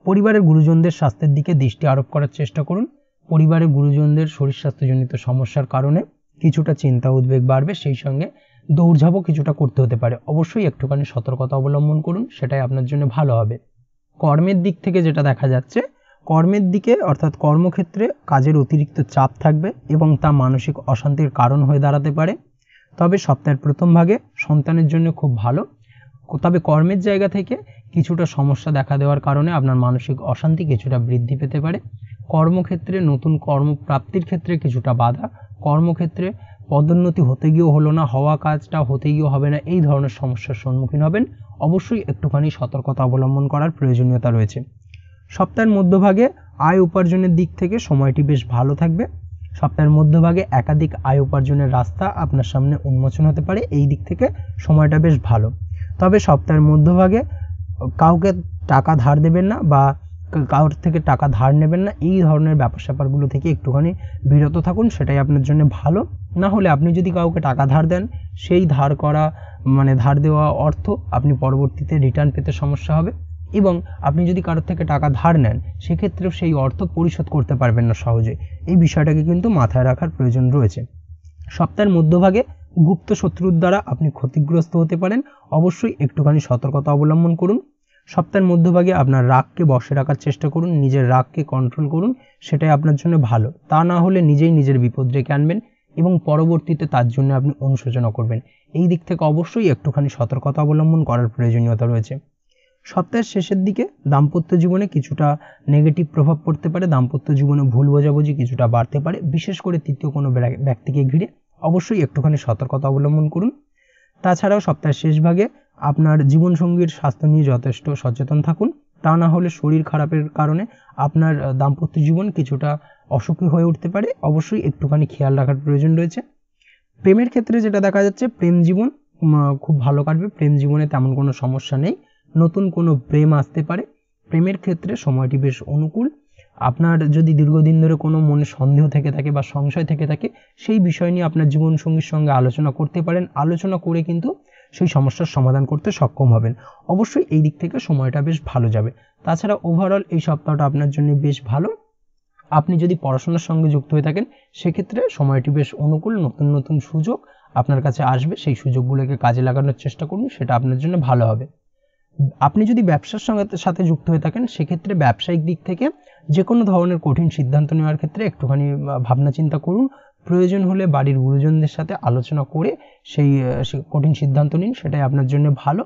পরিবারের গুরুজনদের স্বাস্থ্যের দিকে দৃষ্টি আরোপ করার চেষ্টা করুন। পরিবারের গুরুজনদের শরীর স্বাস্থ্যজনিত সমস্যার কারণে কিছুটা চিন্তা উদ্বেগ বাড়বে, সেই সঙ্গে দৌড়ঝাঁপও কিছুটা করতে হতে পারে। অবশ্যই একটুখানি সতর্কতা অবলম্বন করুন, সেটাই আপনার জন্য ভালো হবে। কর্মের দিক থেকে যেটা দেখা যাচ্ছে, কর্মের দিকে অর্থাৎ কর্মক্ষেত্রে কাজের অতিরিক্ত চাপ থাকবে এবং তা মানসিক অশান্তির কারণ হয়ে দাঁড়াতে পারে। তবে সপ্তাহের প্রথম ভাগে সন্তানের জন্য খুব ভালো, তবে কর্মের জায়গা থেকে কিছুটা সমস্যা দেখা দেওয়ার কারণে আপনার মানসিক অশান্তি কিছুটা বৃদ্ধি পেতে পারে। কর্মক্ষেত্রে নতুন কর্মপ্রাপ্তির ক্ষেত্রে কিছুটা বাধা, কর্মক্ষেত্রে পদোন্নতি হতে গিয়েও হলো না, হওয়া কাজটা হতে গিয়েও হবে না, এই ধরনের সমস্যার সম্মুখীন হবেন। অবশ্যই একটুখানি সতর্কতা অবলম্বন করার প্রয়োজনীয়তা রয়েছে। সপ্তাহের মধ্যভাগে আয় উপার্জনের দিক থেকে সময়টি বেশ ভালো থাকবে। সপ্তাহের মধ্যভাগে একাধিক আয় উপার্জনের রাস্তা আপনার সামনে উন্মোচন হতে পারে, এই দিক থেকে সময়টা বেশ ভালো। তবে সপ্তাহের মধ্যভাগে কাউকে টাকা ধার দেবেন না বা কারোর থেকে টাকা ধার নেবেন না, এই ধরনের ব্যাপার স্যাপারগুলো থেকে একটুখানি বিরত থাকুন, সেটাই আপনার জন্য ভালো। না হলে আপনি যদি কাউকে টাকা ধার দেন, সেই ধার করা ধার দেওয়া অর্থ আপনি পরবর্তীতে রিটার্ন পেতে সমস্যা হবে, এবং আপনি যদি কারোর থেকে টাকা ধার নেন সেক্ষেত্রেও সেই অর্থ পরিশোধ করতে পারবেন না সহজে। এই বিষয়টাকে কিন্তু মাথায় রাখার প্রয়োজন রয়েছে। সপ্তাহের মধ্যভাগে গুপ্ত শত্রুর দ্বারা আপনি ক্ষতিগ্রস্ত হতে পারেন, অবশ্যই একটুখানি সতর্কতা অবলম্বন করুন। সপ্তাহের মধ্যভাগে আপনার রাগকে বশে রাখার চেষ্টা করুন, নিজের রাগকে কন্ট্রোল করুন, সেটাই আপনার জন্য ভালো। তা না হলে নিজেই নিজের বিপদ ডেকে আনবেন এবং পরবর্তীতে তার জন্য আপনি অনুশোচনা করবেন। এই দিক থেকে অবশ্যই একটুখানি সতর্কতা অবলম্বন করার প্রয়োজনীয়তা রয়েছে। সপ্তাহের শেষের দিকে দাম্পত্য জীবনে কিছুটা নেগেটিভ প্রভাব পড়তে পারে, দাম্পত্য জীবনে ভুল বোঝাবুঝি কিছুটা বাড়তে পারে, বিশেষ করে তৃতীয় কোনো ব্যক্তিকে ঘিরে। অবশ্যই একটুখানি সতর্কতা অবলম্বন করুন। তাছাড়াও সপ্তাহের শেষ ভাগে আপনার জীবনসঙ্গীর স্বাস্থ্য নিয়ে যথেষ্ট সচেতন থাকুন, তা না হলে শরীর খারাপের কারণে আপনার দাম্পত্য জীবন কিছুটা অসুখী হয়ে উঠতে পারে। অবশ্যই একটুখানি খেয়াল রাখার প্রয়োজন রয়েছে। প্রেমের ক্ষেত্রে যেটা দেখা যাচ্ছে, প্রেম জীবন খুব ভালো কাটবে, প্রেম জীবনে তেমন কোনো সমস্যা নেই, নতুন কোনো প্রেম আসতে পারে। প্রেমের ক্ষেত্রে সময়টি বেশ অনুকূল। আপনার যদি দীর্ঘদিন ধরে কোনো মনে সন্দেহ থেকে থাকে বা সংশয় থেকে থাকে, সেই বিষয় নিয়ে আপনার জীবনসঙ্গীর সঙ্গে আলোচনা করতে পারেন, আলোচনা করে কিন্তু সেই সমস্যার সমাধান করতে সক্ষম হবেন। অবশ্যই এই দিক থেকে সময়টা বেশ ভালো যাবে। তাছাড়া ওভারঅল এই সপ্তাহটা আপনার জন্য বেশ ভালো। আপনি যদি পড়াশোনার সঙ্গে যুক্ত হয়ে থাকেন সেক্ষেত্রে সময়টি বেশ অনুকূল, নতুন নতুন সুযোগ আপনার কাছে আসবে, সেই সুযোগগুলোকে কাজে লাগানোর চেষ্টা করুন, সেটা আপনার জন্য ভালো হবে। আপনি যদি ব্যবসার সাথে যুক্ত হয়ে থাকেন সেক্ষেত্রে ব্যবসায়িক দিক থেকে যে কোনো ধরনের কঠিন সিদ্ধান্ত নেওয়ার ক্ষেত্রে একটুখানি ভাবনা চিন্তা করুন, প্রয়োজন হলে বাড়ির গুরুজনদের সাথে আলোচনা করে সেই কঠিন সিদ্ধান্ত নিন, সেটাই আপনার জন্য ভালো।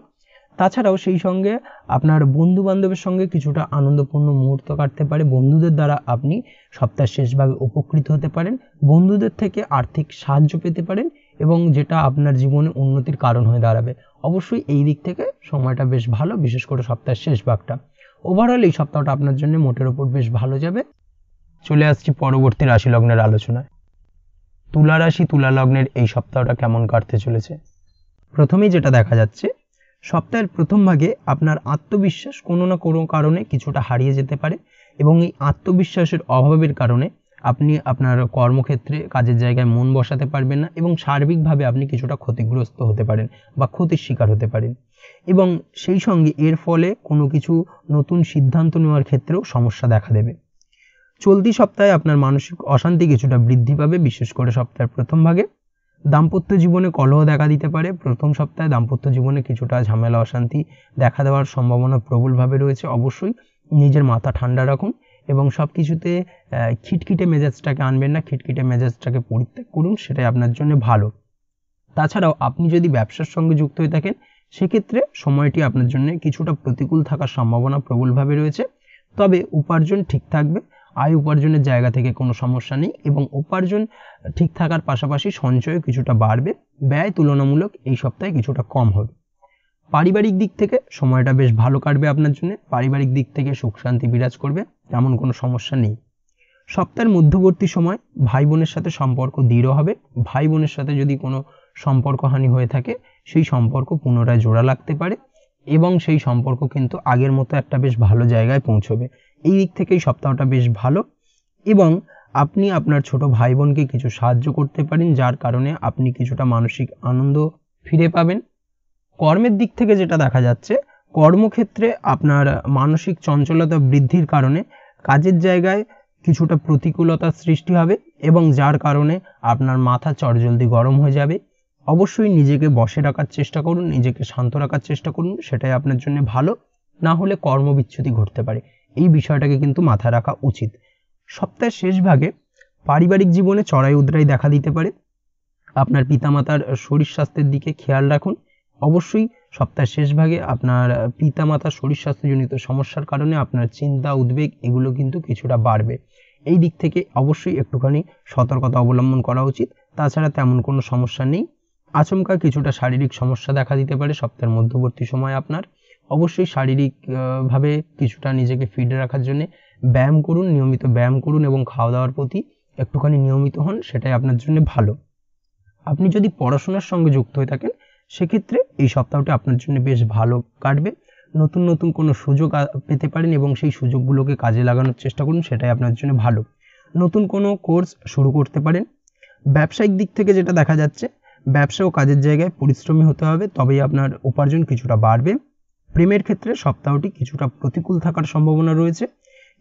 তাছাড়াও সেই সঙ্গে আপনার বন্ধু বান্ধবের সঙ্গে কিছুটা আনন্দপূর্ণ মুহূর্ত কাটতে পারে, বন্ধুদের দ্বারা আপনি সপ্তাহের শেষভাগে উপকৃত হতে পারেন, বন্ধুদের থেকে আর্থিক সাহায্য পেতে পারেন এবং যেটা আপনার জীবনে উন্নতির কারণ হয়ে দাঁড়াবে। অবশ্যই এই দিক থেকে সময়টা বেশ ভালো, বিশেষ করে সপ্তাহের শেষ ভাগটা। ওভারঅল এই সপ্তাহটা আপনার জন্য মোটের উপর বেশ ভালো যাবে। চলে আসছি পরবর্তী রাশি লগ্নের আলোচনায়। তুলা রাশি, তুলা লগ্নের এই সপ্তাহটা কেমন কাটতে চলেছে? প্রথমেই যেটা দেখা যাচ্ছে, সপ্তাহের প্রথম ভাগে আপনার আত্মবিশ্বাস কোনো না কোনো কারণে কিছুটা হারিয়ে যেতে পারে এবং এই আত্মবিশ্বাসের অভাবের কারণে আপনি আপনার কর্মক্ষেত্রে কাজের জায়গায় মন বসাতে পারবেন না এবং সার্বিকভাবে আপনি কিছুটা ক্ষতিগ্রস্ত হতে পারেন বা ক্ষতির শিকার হতে পারেন। এবং সেই সঙ্গে এর ফলে কোনো কিছু নতুন সিদ্ধান্ত নেওয়ার ক্ষেত্রেও সমস্যা দেখা দেবে। চলতি সপ্তাহে আপনার মানসিক অশান্তি কিছুটা বৃদ্ধি পাবে, বিশেষ করে সপ্তাহের প্রথম ভাগে। দাম্পত্য জীবনে কলহ দেখা দিতে পারে। প্রথম সপ্তাহে দাম্পত্য জীবনে কিছুটা ঝামেলা অশান্তি দেখা দেওয়ার সম্ভাবনা প্রবলভাবে রয়েছে। অবশ্যই নিজের মাথা ঠান্ডা রাখুন এবং সব কিছুতে খিটখিটে মেজাজটাকে আনবেন না, খিটখিটে মেজাজটাকে পরিত্যাগ করুন, সেটাই আপনার জন্য ভালো। তাছাড়াও আপনি যদি ব্যবসার সঙ্গে যুক্ত হয়ে থাকেন সেক্ষেত্রে সময়টি আপনার জন্য কিছুটা প্রতিকূল থাকার সম্ভাবনা প্রবলভাবে রয়েছে, তবে উপার্জন ঠিক থাকবে। আয় উপার্জনের জায়গা থেকে কোনো সমস্যা নেই এবং উপার্জন ঠিক থাকার পাশাপাশি সঞ্চয় কিছুটা বাড়বে। ব্যয় তুলনামূলক এই সপ্তাহে কিছুটা কম হবে। পারিবারিক দিক থেকে সময়টা বেশ ভালো কাটবে আপনার জন্য। পারিবারিক দিক থেকে সুখ শান্তি বিরাজ করবে, তেমন কোনো সমস্যা নেই। সপ্তাহের মধ্যবর্তী সময় ভাই বোনের সাথে সম্পর্ক দৃঢ় হবে। ভাই বোনের সাথে যদি কোনো সম্পর্কহানি হয়ে থাকে সেই সম্পর্ক পুনরায় জোড়া লাগতে পারে এবং সেই সম্পর্ক কিন্তু আগের মতো একটা বেশ ভালো জায়গায় পৌঁছবে। এই দিক থেকে এই সপ্তাহটা বেশ ভালো এবং আপনি আপনার ছোট ভাই বোনকে কিছু সাহায্য করতে পারেন, যার কারণে আপনি কিছুটা মানসিক আনন্দ ফিরে পাবেন। কর্মের দিক থেকে যেটা দেখা যাচ্ছে, কর্মক্ষেত্রে আপনার মানসিক চঞ্চলতা বৃদ্ধির কারণে কাজের জায়গায় কিছুটা প্রতিকূলতার সৃষ্টি হবে এবং যার কারণে আপনার মাথা চটজলদি গরম হয়ে যাবে। অবশ্যই নিজেকে বশে রাখার চেষ্টা করুন, নিজেকে শান্ত রাখার চেষ্টা করুন, সেটাই আপনার জন্য ভালো। না হলে কর্মবিচ্যুতি ঘটতে পারে, এই বিষয়টাকে কিন্তু মাথায় রাখা উচিত। সপ্তাহের শেষ ভাগে পারিবারিক জীবনে চড়াই উতরাই দেখা দিতে পারে। আপনার পিতামাতার শরীর স্বাস্থ্যের দিকে খেয়াল রাখুন। অবশ্যই সপ্তাহের শেষ ভাগে আপনার পিতামাতার শরীর স্বাস্থ্যজনিত সমস্যার কারণে আপনার চিন্তা উদ্বেগ এগুলো কিন্তু কিছুটা বাড়বে। এই দিক থেকে অবশ্যই একটুখানি সতর্কতা অবলম্বন করা উচিত। তাছাড়া তেমন কোনো সমস্যা নেই। আচমকা কিছুটা শারীরিক সমস্যা দেখা দিতে পারে সপ্তাহের মধ্যবর্তী সময় আপনার। অবশ্যই শারীরিকভাবে কিছুটা নিজেকে ফিট রাখার জন্য ব্যায়াম করুন, নিয়মিত ব্যায়াম করুন এবং খাওয়া দাওয়ার প্রতি একটুখানি নিয়মিত হন, সেটাই আপনার জন্য ভালো। আপনি যদি পড়াশোনার সঙ্গে যুক্ত হয়ে থাকেন সেক্ষেত্রে এই সপ্তাহটা আপনার জন্য বেশ ভালো কাটবে। নতুন নতুন কোনো সুযোগ পেতে পারেন এবং সেই সুযোগগুলোকে কাজে লাগানোর চেষ্টা করুন, সেটাই আপনার জন্য ভালো। নতুন কোনো কোর্স শুরু করতে পারেন। ব্যবসায়িক দিক থেকে যেটা দেখা যাচ্ছে, ব্যবসা ও কাজের জায়গায় পরিশ্রমী হতে হবে, তবেই আপনার উপার্জন কিছুটা বাড়বে। প্রেমের ক্ষেত্রে সপ্তাহটি কিছুটা প্রতিকূল থাকার সম্ভাবনা রয়েছে।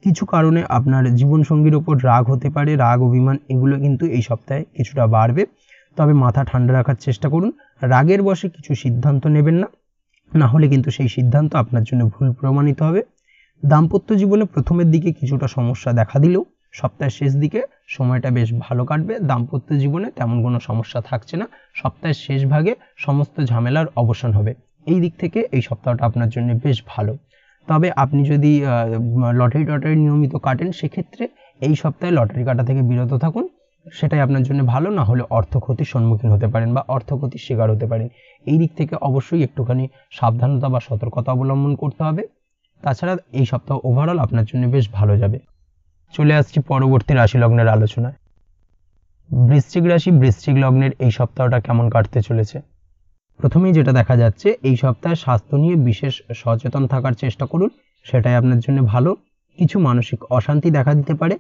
কিছু কারণে আপনার জীবনসঙ্গীর ওপর রাগ হতে পারে, রাগ অভিমান এগুলো কিন্তু এই সপ্তাহে কিছুটা বাড়বে, তবে মাথা ঠান্ডা রাখার চেষ্টা করুন। রাগের বশে কিছু সিদ্ধান্ত নেবেন না, না হলে কিন্তু সেই সিদ্ধান্ত আপনার জন্য ভুল প্রমাণিত হবে। দাম্পত্য জীবনে প্রথমের দিকে কিছুটা সমস্যা দেখা দিলেও সপ্তাহের শেষ দিকে সময়টা বেশ ভালো কাটবে। দাম্পত্য জীবনে তেমন কোনো সমস্যা থাকছে না, সপ্তাহের শেষ ভাগে সমস্ত ঝামেলার অবসান হবে। এই দিক থেকে এই সপ্তাহটা আপনার জন্য বেশ ভালো। তবে আপনি যদি লটারি নিয়মিত কাটেন সেক্ষেত্রে এই সপ্তাহে লটারি কাটা থেকে বিরত থাকুন, সেটাই আপনার জন্য ভালো। না হলে অর্থ ক্ষতির সম্মুখীন হতে পারেন বা অর্থ ক্ষতির শিকার হতে পারেন। এই দিক থেকে অবশ্যই একটুখানি সাবধানতা বা সতর্কতা অবলম্বন করতে হবে। তাছাড়া এই সপ্তাহ ওভারঅল আপনার জন্য বেশ ভালো যাবে। চলে আসছি পরবর্তী রাশি লগ্নের আলোচনায়। বৃশ্চিক রাশি, বৃশ্চিক লগ্নের এই সপ্তাহটা কেমন কাটতে চলেছে? প্রথমেই যেটা দেখা যাচ্ছে, এই সপ্তাহে স্বাস্থ্য নিয়ে বিশেষ সচেতন থাকার চেষ্টা করুন, সেটাই আপনার জন্য ভালো। কিছু মানসিক অশান্তি দেখা দিতে পারে,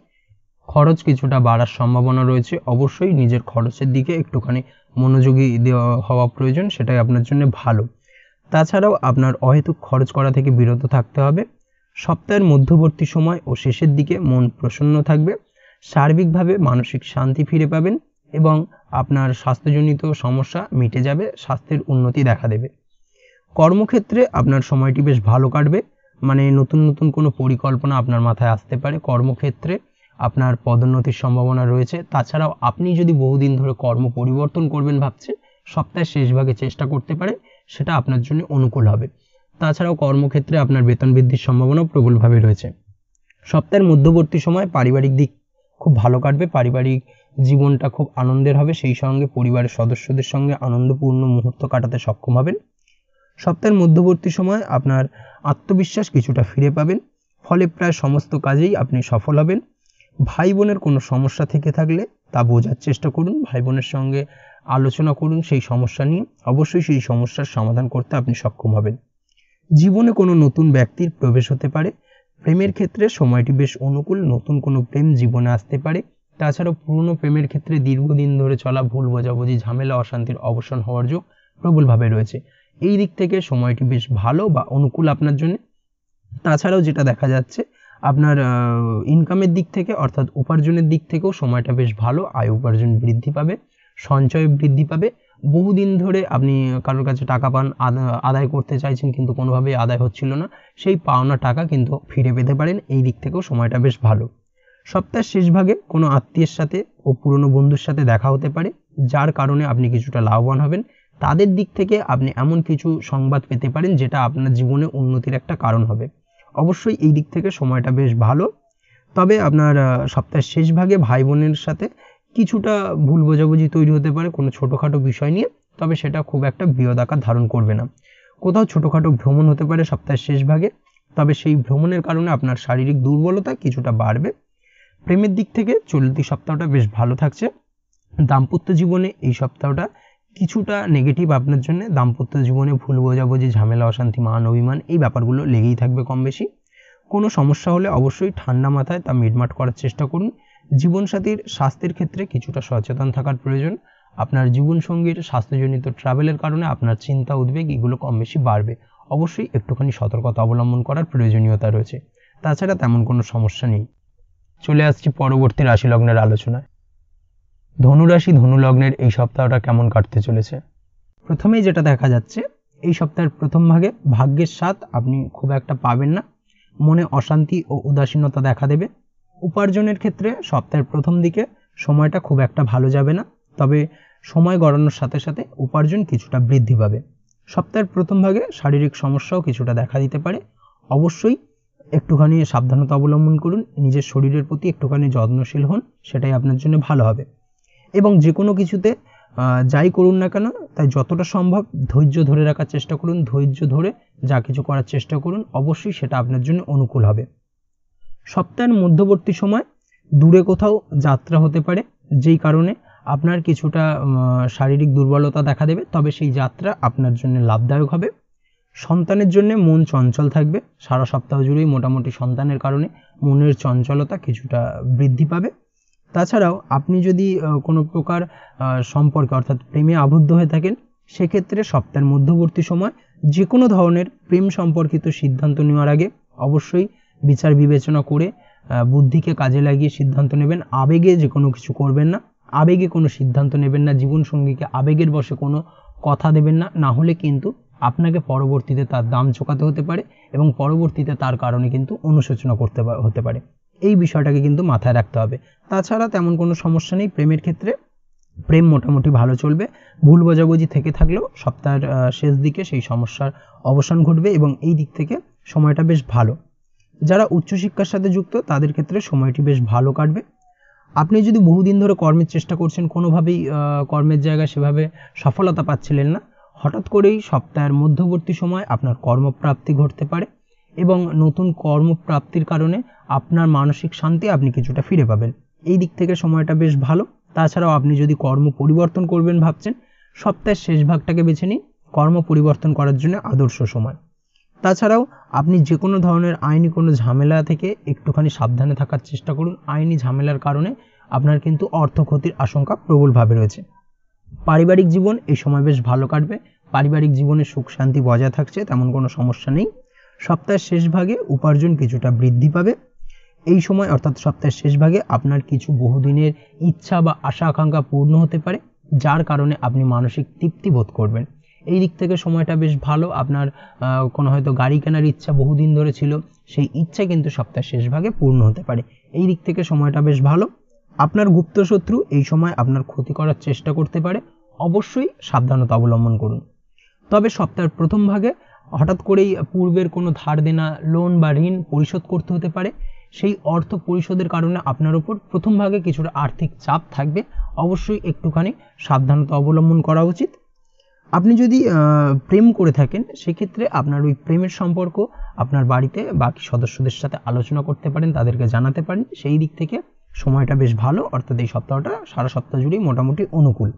খরচ কিছুটা বাড়ার সম্ভাবনা রয়েছে। অবশ্যই নিজের খরচের দিকে একটুখানি মনোযোগী হওয়া প্রয়োজন, সেটাই আপনার জন্য ভালো। তাছাড়াও আপনার অহেতুক খরচ করা থেকে বিরত থাকতে হবে। সপ্তাহের মধ্যবর্তী সময় ও শেষের দিকে মন প্রসন্ন থাকবে, সার্বিকভাবে মানসিক শান্তি ফিরে পাবেন এবং আপনার স্বাস্থ্যজনিত সমস্যা মিটে যাবে, স্বাস্থ্যের উন্নতি দেখা দেবে। কর্মক্ষেত্রে আপনার সময়টি বেশ ভালো কাটবে, মানে নতুন নতুন কোনো পরিকল্পনা আপনার মাথায় আসতে পারে। কর্মক্ষেত্রে আপনার পদোন্নতির সম্ভাবনা রয়েছে। তাছাড়াও আপনি যদি বহুদিন ধরে কর্ম পরিবর্তন করবেন ভাবছেন, সপ্তাহের শেষ ভাগে চেষ্টা করতে পারেন, সেটা আপনার জন্য অনুকূল হবে। তাছাড়াও কর্মক্ষেত্রে আপনার বেতন বৃদ্ধির সম্ভাবনাও প্রবলভাবে রয়েছে। সপ্তাহের মধ্যবর্তী সময় পারিবারিক দিক খুব ভালো কাটবে, পারিবারিক জীবনটা খুব আনন্দের হবে, সেই সঙ্গে পরিবারের সদস্যদের সঙ্গে আনন্দপূর্ণ মুহূর্ত কাটাতে সক্ষম হবেন। সপ্তাহের মধ্যবর্তী সময় আপনার আত্মবিশ্বাস কিছুটা ফিরে পাবেন, ফলে প্রায় সমস্ত কাজেই আপনি সফল হবেন। ভাই বোনের কোনো সমস্যা থেকে থাকলে তা বোঝার চেষ্টা করুন, ভাই বোনের সঙ্গে আলোচনা করুন সেই সমস্যা নিয়ে, অবশ্যই সেই সমস্যার সমাধান করতে আপনি সক্ষম হবেন। জীবনে কোনো নতুন ব্যক্তির প্রবেশ হতে পারে। প্রেমের ক্ষেত্রে সময়টি বেশ অনুকূল, নতুন কোনো প্রেম জীবনে আসতে পারে। তাছাড়াও পুরনো প্রেমের ক্ষেত্রে দীর্ঘদিন ধরে চলা ভুল বোঝাবুঝি, ঝামেলা অশান্তির অবসান হওয়ার যোগ প্রবলভাবে রয়েছে। এই দিক থেকে সময়টি বেশ ভালো বা অনুকূল আপনার জন্য। তাছাড়াও যেটা দেখা যাচ্ছে আপনার ইনকামের দিক থেকে অর্থাৎ উপার্জনের দিক থেকেও সময়টা বেশ ভালো, আয় উপার্জন বৃদ্ধি পাবে, সঞ্চয় বৃদ্ধি পাবে। বহুদিন ধরে আপনি কারোর কাছে টাকা পান, আদায় করতে চাইছেন কিন্তু কোনোভাবেই আদায় হচ্ছিল না, সেই পাওনা টাকা কিন্তু ফিরে পেতে পারেন। এই দিক থেকেও সময়টা বেশ ভালো। সপ্তাহের শেষ ভাগে কোনো আত্মীয়ের সাথে ও পুরনো বন্ধুর সাথে দেখা হতে পারে, যার কারণে আপনি কিছুটা লাভবান হবেন। তাদের দিক থেকে আপনি এমন কিছু সংবাদ পেতে পারেন যেটা আপনার জীবনে উন্নতির একটা কারণ হবে। অবশ্যই এই দিক থেকে সময়টা বেশ ভালো। তবে আপনার সপ্তাহের শেষ ভাগে ভাই বোনের সাথে কিছুটা ভুল বোঝাবুঝি তৈরি হতে পারে কোনো ছোটোখাটো বিষয় নিয়ে, তবে সেটা খুব একটা বৃহৎ আকার ধারণ করবে না। কোথাও ছোটোখাটো ভ্রমণ হতে পারে সপ্তাহের শেষ ভাগে, তবে সেই ভ্রমণের কারণে আপনার শারীরিক দুর্বলতা কিছুটা বাড়বে। প্রেমের দিক থেকে চলতি সপ্তাহটা বেশ ভালো থাকছে। দাম্পত্য জীবনে এই সপ্তাহটা কিছুটা নেগেটিভ আপনার জন্য। দাম্পত্য জীবনে ভুল বোঝাবুঝি, ঝামেলা, অশান্তি, মান অভিমান এই ব্যাপারগুলো লেগেই থাকবে কম বেশি। কোনো সমস্যা হলে অবশ্যই ঠান্ডা মাথায় তা মিটমাট করার চেষ্টা করুন। জীবনসাথীর স্বাস্থ্যের ক্ষেত্রে কিছুটা সচেতন থাকার প্রয়োজন। আপনার জীবনসঙ্গীর স্বাস্থ্যজনিত ট্রাভেলের কারণে আপনার চিন্তা উদ্বেগ এগুলো কম বেশি বাড়বে। অবশ্যই একটুখানি সতর্কতা অবলম্বন করার প্রয়োজনীয়তা রয়েছে। তাছাড়া তেমন কোনো সমস্যা নেই। চলে আসছি পরবর্তী রাশি লগ্নের আলোচনায়। ধনুরাশি ধনু লগ্নের এই সপ্তাহটা কেমন কাটতে চলেছে? প্রথমেই যেটা দেখা যাচ্ছে এই সপ্তাহের প্রথম ভাগে ভাগ্যের স্বাদ আপনি খুব একটা পাবেন না, মনে অশান্তি ও উদাসীনতা দেখা দেবে। উপার্জনের ক্ষেত্রে সপ্তাহের প্রথম দিকে সময়টা খুব একটা ভালো যাবে না, তবে সময় গড়ানোর সাথে সাথে উপার্জন কিছুটা বৃদ্ধি পাবে। সপ্তাহের প্রথম ভাগে শারীরিক সমস্যাও কিছুটা দেখা দিতে পারে। অবশ্যই একটুখানি সাবধানতা অবলম্বন করুন, নিজের শরীরের প্রতি একটুখানি যত্নশীল হন, সেটাই আপনার জন্য ভালো হবে। এবং যে কোনো কিছুতে যাই করুন না কেন তাই যতটা সম্ভব ধৈর্য ধরে রাখার চেষ্টা করুন, ধৈর্য ধরে যা কিছু করার চেষ্টা করুন, অবশ্যই সেটা আপনার জন্য অনুকূল হবে। সপ্তাহের মধ্যবর্তী সময় দূরে কোথাও যাত্রা হতে পারে, যেই কারণে আপনার কিছুটা শারীরিক দুর্বলতা দেখা দেবে, তবে সেই যাত্রা আপনার জন্য লাভদায়ক হবে। সন্তানের জন্য মন চঞ্চল থাকবে, সারা সপ্তাহ জুড়েই মোটামুটি সন্তানের কারণে মনের চঞ্চলতা কিছুটা বৃদ্ধি পাবে। তাছাড়াও আপনি যদি কোনো প্রকার সম্পর্কে অর্থাৎ প্রেমে আবদ্ধ হয়ে থাকেন, সেক্ষেত্রে সপ্তাহের মধ্যবর্তী সময় যে কোনো ধরনের প্রেম সম্পর্কিত সিদ্ধান্ত নেওয়ার আগে অবশ্যই বিচার বিবেচনা করে বুদ্ধিকে কাজে লাগিয়ে সিদ্ধান্ত নেবেন। আবেগে যে কোনো কিছু করবেন না, আবেগে কোনো সিদ্ধান্ত নেবেন না, জীবনসঙ্গীকে আবেগের বশে কোনো কথা দেবেন না, না হলে কিন্তু আপনাকে পরবর্তীতে তার দাম চোকাতে হতে পারে এবং পরবর্তীতে তার কারণে কিন্তু অনুশোচনা করতে হতে পারে। এই বিষয়টাকে কিন্তু মাথায় রাখতে হবে। তাছাড়া তেমন কোনো সমস্যা নেই প্রেমের ক্ষেত্রে, প্রেম মোটামুটি ভালো চলবে। ভুল বোঝাবুঝি থেকে থাকলেও সপ্তাহের শেষ দিকে সেই সমস্যার অবসান ঘটবে এবং এই দিক থেকে সময়টা বেশ ভালো। যারা উচ্চশিক্ষার সাথে যুক্ত তাদের ক্ষেত্রে সময়টি বেশ ভালো কাটবে। আপনি যদি বহুদিন ধরে কর্মের চেষ্টা করছেন, কোনোভাবেই কর্মের জায়গায় সেভাবে সফলতা পাচ্ছিলেন না, হঠাৎ করেই সপ্তাহের মধ্যবর্তী সময় আপনার কর্মপ্রাপ্তি ঘটতে পারে এবং নতুন কর্মপ্রাপ্তির কারণে আপনার মানসিক শান্তি আপনি কিছুটা ফিরে পাবেন। এই দিক থেকে সময়টা বেশ ভালো। তাছাড়াও আপনি যদি কর্ম পরিবর্তন করবেন ভাবছেন, সপ্তাহের শেষ ভাগটাকে বেছে নিন কর্ম পরিবর্তন করার জন্য আদর্শ সময়। তাছাড়াও আপনি যে কোনো ধরনের আইনি কোনো ঝামেলা থেকে একটুখানি সাবধানে থাকার চেষ্টা করুন। আইনি ঝামেলার কারণে আপনার কিন্তু অর্থ ক্ষতির আশঙ্কা প্রবলভাবে রয়েছে। পারিবারিক জীবন এই সময় বেশ ভালো কাটবে, পারিবারিক জীবনে সুখ শান্তি বজায় থাকছে, তেমন কোনো সমস্যা নেই। সপ্তাহের শেষ ভাগে উপার্জন কিছুটা বৃদ্ধি পাবে। এই সময় অর্থাৎ সপ্তাহের শেষ ভাগে আপনার কিছু বহুদিনের ইচ্ছা বা আশা আকাঙ্ক্ষা পূর্ণ হতে পারে, যার কারণে আপনি মানসিক তৃপ্তি বোধ করবেন। এই দিক থেকে সময়টা বেশ ভালো। আপনার কোনো হয়তো গাড়ি কেনার ইচ্ছা বহুদিন ধরে ছিল, সেই ইচ্ছা কিন্তু সপ্তাহের শেষ ভাগে পূর্ণ হতে পারে। এই দিক থেকে সময়টা বেশ ভালো। আপনার গুপ্ত শত্রু এই সময় আপনার ক্ষতি করার চেষ্টা করতে পারে, অবশ্যই সাবধানতা অবলম্বন করুন। তবে সপ্তাহের প্রথম ভাগে হঠাৎ করেই পূর্বের কোনো ধার দেনা, লোন বা ঋণ পরিশোধ করতে হতে পারে। সেই অর্থ পরিশোধের কারণে আপনার উপর প্রথম ভাগে কিছুটা আর্থিক চাপ থাকবে, অবশ্যই একটুখানি সাবধানতা অবলম্বন করা উচিত। আপনি যদি প্রেম করে থাকেন, সেক্ষেত্রে আপনার ওই প্রেমের সম্পর্ক আপনার বাড়িতে বাকি সদস্যদের সাথে আলোচনা করতে পারেন, তাদেরকে জানাতে পারেন। সেই দিক থেকে সময়টা বেশ ভালো, অর্থাৎ এই সপ্তাহটা সারা সপ্তাহ জুড়েই মোটামুটি অনুকূল।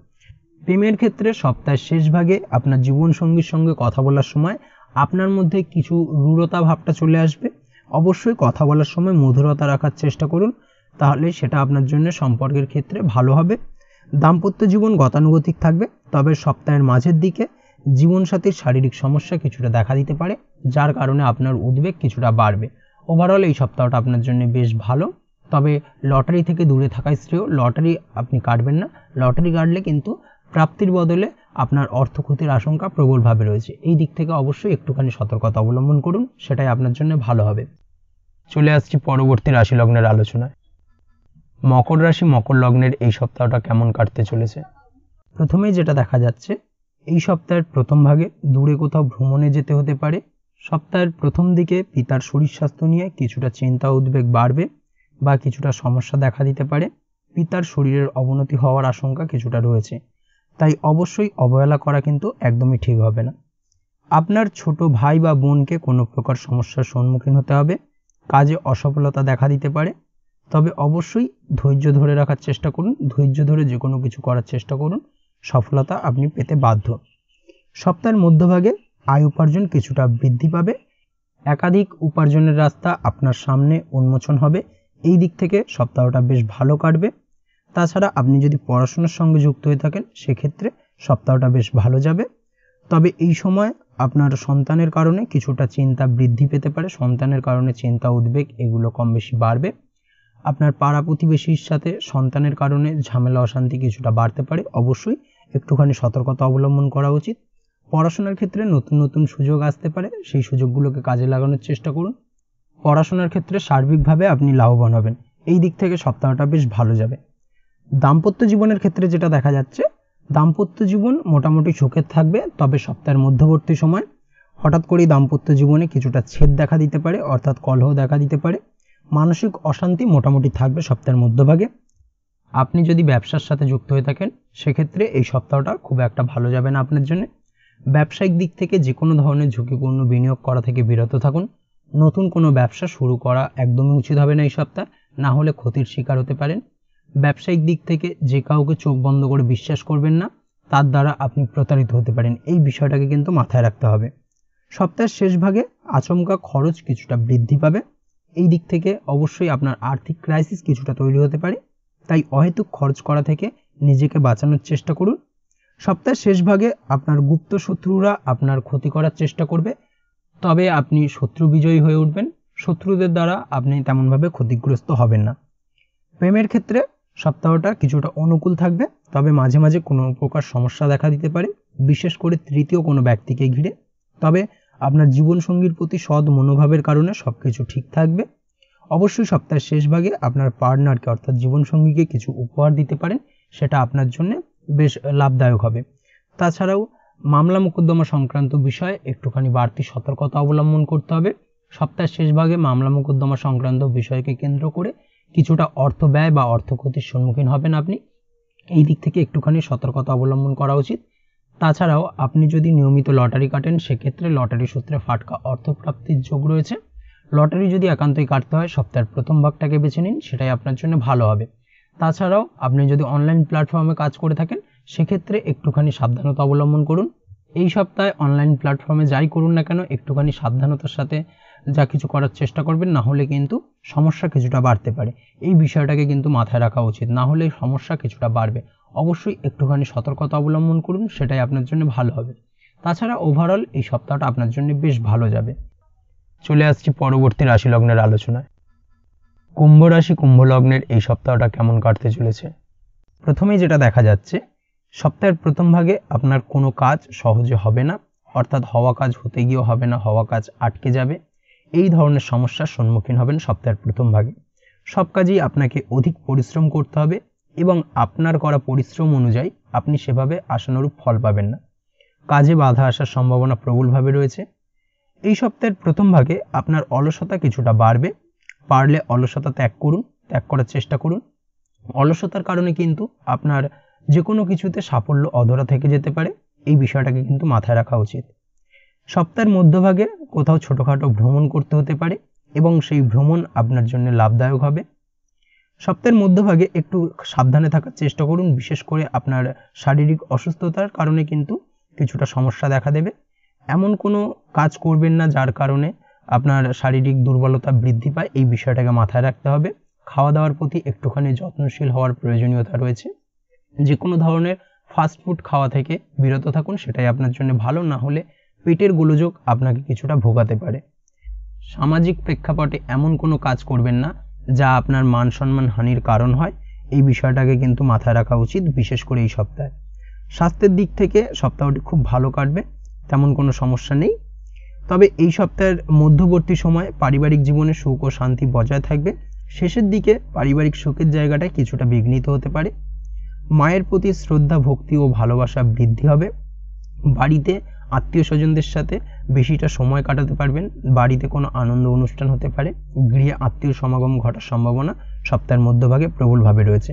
প্রেমের ক্ষেত্রে সপ্তাহের শেষ ভাগে আপনার জীবনসঙ্গীর সঙ্গে কথা বলার সময় আপনার মধ্যে কিছু রূঢ়তা ভাবটা চলে আসবে। অবশ্যই কথা বলার সময় মধুরতা রাখার চেষ্টা করুন, তাহলে সেটা আপনার জন্য সম্পর্কের ক্ষেত্রে ভালো হবে। দাম্পত্য জীবন গতানুগতিক থাকবে, তবে সপ্তাহের মাঝের দিকে জীবনসাথীর শারীরিক সমস্যা কিছুটা দেখা দিতে পারে, যার কারণে আপনার উদ্বেগ কিছুটা বাড়বে। ওভারঅল এই সপ্তাহটা আপনার জন্য বেশ ভালো, তবে লটারি থেকে দূরে থাকাই শ্রেয়। লটারি আপনি কাটবেন না, লটারি কাটলে কিন্তু প্রাপ্তির বদলে আপনার অর্থ ক্ষতির আশঙ্কা প্রবলভাবে রয়েছে। এই দিক থেকে অবশ্যই একটুখানি সতর্কতা অবলম্বন করুন, সেটাই আপনার জন্য ভালো হবে। চলে আসছি পরবর্তী রাশি লগ্নের আলোচনায়। মকর রাশি মকর লগ্নের এই সপ্তাহটা কেমন কাটতে চলেছে? প্রথমেই যেটা দেখা যাচ্ছে, এই সপ্তাহের প্রথম ভাগে দূরে কোথাও ভ্রমণে যেতে হতে পারে। সপ্তাহের প্রথম দিকে পিতার শরীর স্বাস্থ্য নিয়ে কিছুটা চিন্তা উদ্বেগ বাড়বে বা কিছুটা সমস্যা দেখা দিতে পারে। পিতার শরীরের অবনতি হওয়ার আশঙ্কা কিছুটা রয়েছে, তাই অবশ্যই অবহেলা করা কিন্তু একদমই ঠিক হবে না। আপনার ছোট ভাই বা বোনকে কোনো প্রকার সমস্যার সম্মুখীন হতে হবে। কাজে অসফলতা দেখা দিতে পারে, তবে অবশ্যই ধৈর্য ধরে রাখার চেষ্টা করুন। ধৈর্য ধরে যে কোনো কিছু করার চেষ্টা করুন, সফলতা আপনি পেতে বাধ্য। সপ্তাহের মধ্যভাগে আয় উপার্জন কিছুটা বৃদ্ধি পাবে। একাধিক উপার্জনের রাস্তা আপনার সামনে উন্মোচন হবে। এই দিক থেকে সপ্তাহটা বেশ ভালো কাটবে। তাছাড়া আপনি যদি পড়াশোনার সঙ্গে যুক্ত হয়ে থাকেন, সেক্ষেত্রে সপ্তাহটা বেশ ভালো যাবে। তবে এই সময় আপনার সন্তানের কারণে কিছুটা চিন্তা বৃদ্ধি পেতে পারে। সন্তানের কারণে চিন্তা উদ্বেগ এগুলো কম বেশি বাড়বে। আপনার পাড়া প্রতিবেশীর সাথে সন্তানের কারণে ঝামেলা অশান্তি কিছুটা বাড়তে পারে। অবশ্যই একটুখানি সতর্কতা অবলম্বন করা উচিত। পড়াশোনার ক্ষেত্রে নতুন নতুন সুযোগ আসতে পারে, সেই সুযোগগুলোকে কাজে লাগানোর চেষ্টা করুন। পড়াশোনার ক্ষেত্রে সার্বিকভাবে আপনি লাভবান হবেন। এই দিক থেকে সপ্তাহটা বেশ ভালো যাবে। দাম্পত্য জীবনের ক্ষেত্রে যেটা দেখা যাচ্ছে, দাম্পত্য জীবন মোটামুটি সুখের থাকবে, তবে সপ্তাহের মধ্যবর্তী সময় হঠাৎ করেই দাম্পত্য জীবনে কিছুটা ছেদ দেখা দিতে পারে, অর্থাৎ কলহ দেখা দিতে পারে। মানসিক অশান্তি মোটামুটি থাকবে সপ্তাহের মধ্যভাগে। আপনি যদি ব্যবসার সাথে যুক্ত হয়ে থাকেন, সেক্ষেত্রে এই সপ্তাহটা খুব একটা ভালো যাবে না আপনার জন্য। ব্যবসায়িক দিক থেকে যে কোনো ধরনের ঝুঁকিপূর্ণ বিনিয়োগ করা থেকে বিরত থাকুন। নতুন কোনো ব্যবসা শুরু করা একদমই উচিত হবে না এই সপ্তাহ, না হলে ক্ষতির শিকার হতে পারেন। ব্যবসায়িক দিক থেকে যে কাউকে চোখ বন্ধ করে বিশ্বাস করবেন না, তার দ্বারা আপনি প্রতারিত হতে পারেন। এই বিষয়টাকে কিন্তু মাথায় রাখতে হবে। সপ্তাহের শেষ ভাগে আচমকা খরচ কিছুটা বৃদ্ধি পাবে। এই দিক থেকে অবশ্যই আপনার আর্থিক ক্রাইসিস কিছুটা তৈরি হতে পারে, তাই অহেতুক খরচ করা থেকে নিজেকে বাঁচানোর চেষ্টা করুন। সপ্তাহের শেষ ভাগে আপনার গুপ্ত শত্রুরা আপনার ক্ষতি করার চেষ্টা করবে, তবে আপনি শত্রু বিজয়ী হয়ে উঠবেন। শত্রুদের দ্বারা আপনি তেমনভাবে ক্ষতিগ্রস্ত হবেন না। প্রেমের ক্ষেত্রে সপ্তাহটা কিছুটা অনুকূল থাকবে, তবে মাঝে মাঝে কোনো প্রকার সমস্যা দেখা দিতে পারে, বিশেষ করে তৃতীয় কোনো ব্যক্তিকে ঘিরে। তবে আপনার জীবনসঙ্গীর প্রতি সৎ মনোভাবের কারণে সবকিছু ঠিক থাকবে। অবশ্যই সপ্তাহের শেষ ভাগে আপনার পার্টনারকে অর্থাৎ জীবনসঙ্গীকে কিছু উপহার দিতে পারেন, সেটা আপনার জন্য বেশ লাভদায়ক হবে। তাছাড়াও মামলা মোকদ্দমা সংক্রান্ত বিষয়ে একটুখানি বাড়তি সতর্কতা অবলম্বন করতে হবে। সপ্তাহের শেষ ভাগে মামলা মোকদ্দমা সংক্রান্ত বিষয়কে কেন্দ্র করে কিছুটা অর্থ ব্যয় বা অর্থ ক্ষতির সম্মুখীন হবেন আপনি। এই দিক থেকে একটুখানি সতর্কতা অবলম্বন করা উচিত। তাছাড়াও আপনি যদি নিয়মিত লটারি কাটেন, সেক্ষেত্রে লটারি সূত্রে ফাটকা অর্থপ্রাপ্তির যোগ রয়েছে। লটারি যদি একান্তই কাটতে হয়, সপ্তাহের প্রথম ভাগটাকে বেছে নিন, সেটাই আপনার জন্য ভালো হবে। তাছাড়াও আপনি যদি অনলাইন প্ল্যাটফর্মে কাজ করে থাকেন, সেক্ষেত্রে একটুখানি সাবধানতা অবলম্বন করুন। এই সপ্তাহে অনলাইন প্ল্যাটফর্মে যাই করুন না কেন, একটুখানি সাবধানতার সাথে যা কিছু করার চেষ্টা করবেন, না হলে কিন্তু সমস্যা কিছুটা বাড়তে পারে। এই বিষয়টাকে কিন্তু মাথায় রাখা উচিত, না হলে সমস্যা কিছুটা বাড়বে। অবশ্যই একটুখানি সতর্কতা অবলম্বন করুন, সেটাই আপনার জন্য ভালো হবে। তাছাড়া ওভারঅল এই সপ্তাহটা আপনার জন্য বেশ ভালো যাবে। চলে আসছি পরবর্তী রাশি লগ্নের আলোচনায়। কুম্ভ রাশি কুম্ভ লগ্নের এই সপ্তাহটা কেমন কাটতে চলেছে? প্রথমেই যেটা দেখা যাচ্ছে, সপ্তাহের প্রথম ভাগে আপনার কোনো কাজ সহজে হবে না, অর্থাৎ হওয়া কাজ হতে গিয়েও হবে না, হওয়া কাজ আটকে যাবে। এই ধরনের সমস্যার সম্মুখীন হবেন সপ্তাহের প্রথম ভাগে। সব কাজেই আপনাকে অধিক পরিশ্রম করতে হবে এবং আপনার করা পরিশ্রম অনুযায়ী আপনি সেভাবে আশানুরূপ ফল পাবেন না। কাজে বাধা আসার সম্ভাবনা প্রবলভাবে রয়েছে। এই সপ্তাহের প্রথম ভাগে আপনার অলসতা কিছুটা বাড়বে। পারলে অলসতা ত্যাগ করুন, ত্যাগ করার চেষ্টা করুন। অলসতার কারণে কিন্তু আপনার যে কোনো কিছুতে সাফল্য অধরা থেকে যেতে পারে, এই বিষয়টাকে কিন্তু মাথায় রাখা উচিত। সপ্তাহের মধ্যভাগে কোথাও ছোটোখাটো ভ্রমণ করতে হতে পারে এবং সেই ভ্রমণ আপনার জন্য লাভদায়ক হবে। সপ্তাহের মধ্যভাগে একটু সাবধানে থাকার চেষ্টা করুন, বিশেষ করে আপনার শারীরিক অসুস্থতার কারণে কিন্তু কিছুটা সমস্যা দেখা দেবে। এমন কোনো কাজ করবেন না যার কারণে আপনার শারীরিক দুর্বলতা বৃদ্ধি পায়, এই বিষয়টাকে মাথায় রাখতে হবে। খাওয়া দাওয়ার প্রতি একটুখানি যত্নশীল হওয়ার প্রয়োজনীয়তা রয়েছে। যে কোনো ধরনের ফাস্ট ফুড খাওয়া থেকে বিরত থাকুন, সেটাই আপনার জন্য ভালো। না হলে পেটের গোলযোগ আপনাকে কিছুটা ভোগাতে পারে। সামাজিক প্রেক্ষাপটে এমন কোনো কাজ করবেন না যা আপনার মান সম্মান হানির কারণ হয়, এই বিষয়টাকে কিন্তু মাথায় রাখা উচিত, বিশেষ করে এই সপ্তাহে। স্বাস্থ্যের দিক থেকে সপ্তাহটি খুব ভালো কাটবে, তেমন কোনো সমস্যা নেই। তবে এই সপ্তাহের মধ্যবর্তী সময় পারিবারিক জীবনে সুখ ও শান্তি বজায় থাকবে। শেষের দিকে পারিবারিক সুখের জায়গাটায় কিছুটা বিঘ্নিত হতে পারে। মায়ের প্রতি শ্রদ্ধা, ভক্তি ও ভালোবাসা বৃদ্ধি হবে। বাড়িতে আত্মীয় স্বজনদের সাথে বেশিটা সময় কাটাতে পারবেন। বাড়িতে কোনো আনন্দ অনুষ্ঠান হতে পারে। গৃহে আত্মীয় সমাগম ঘটার সম্ভাবনা সপ্তাহের মধ্যভাগে প্রবলভাবে রয়েছে।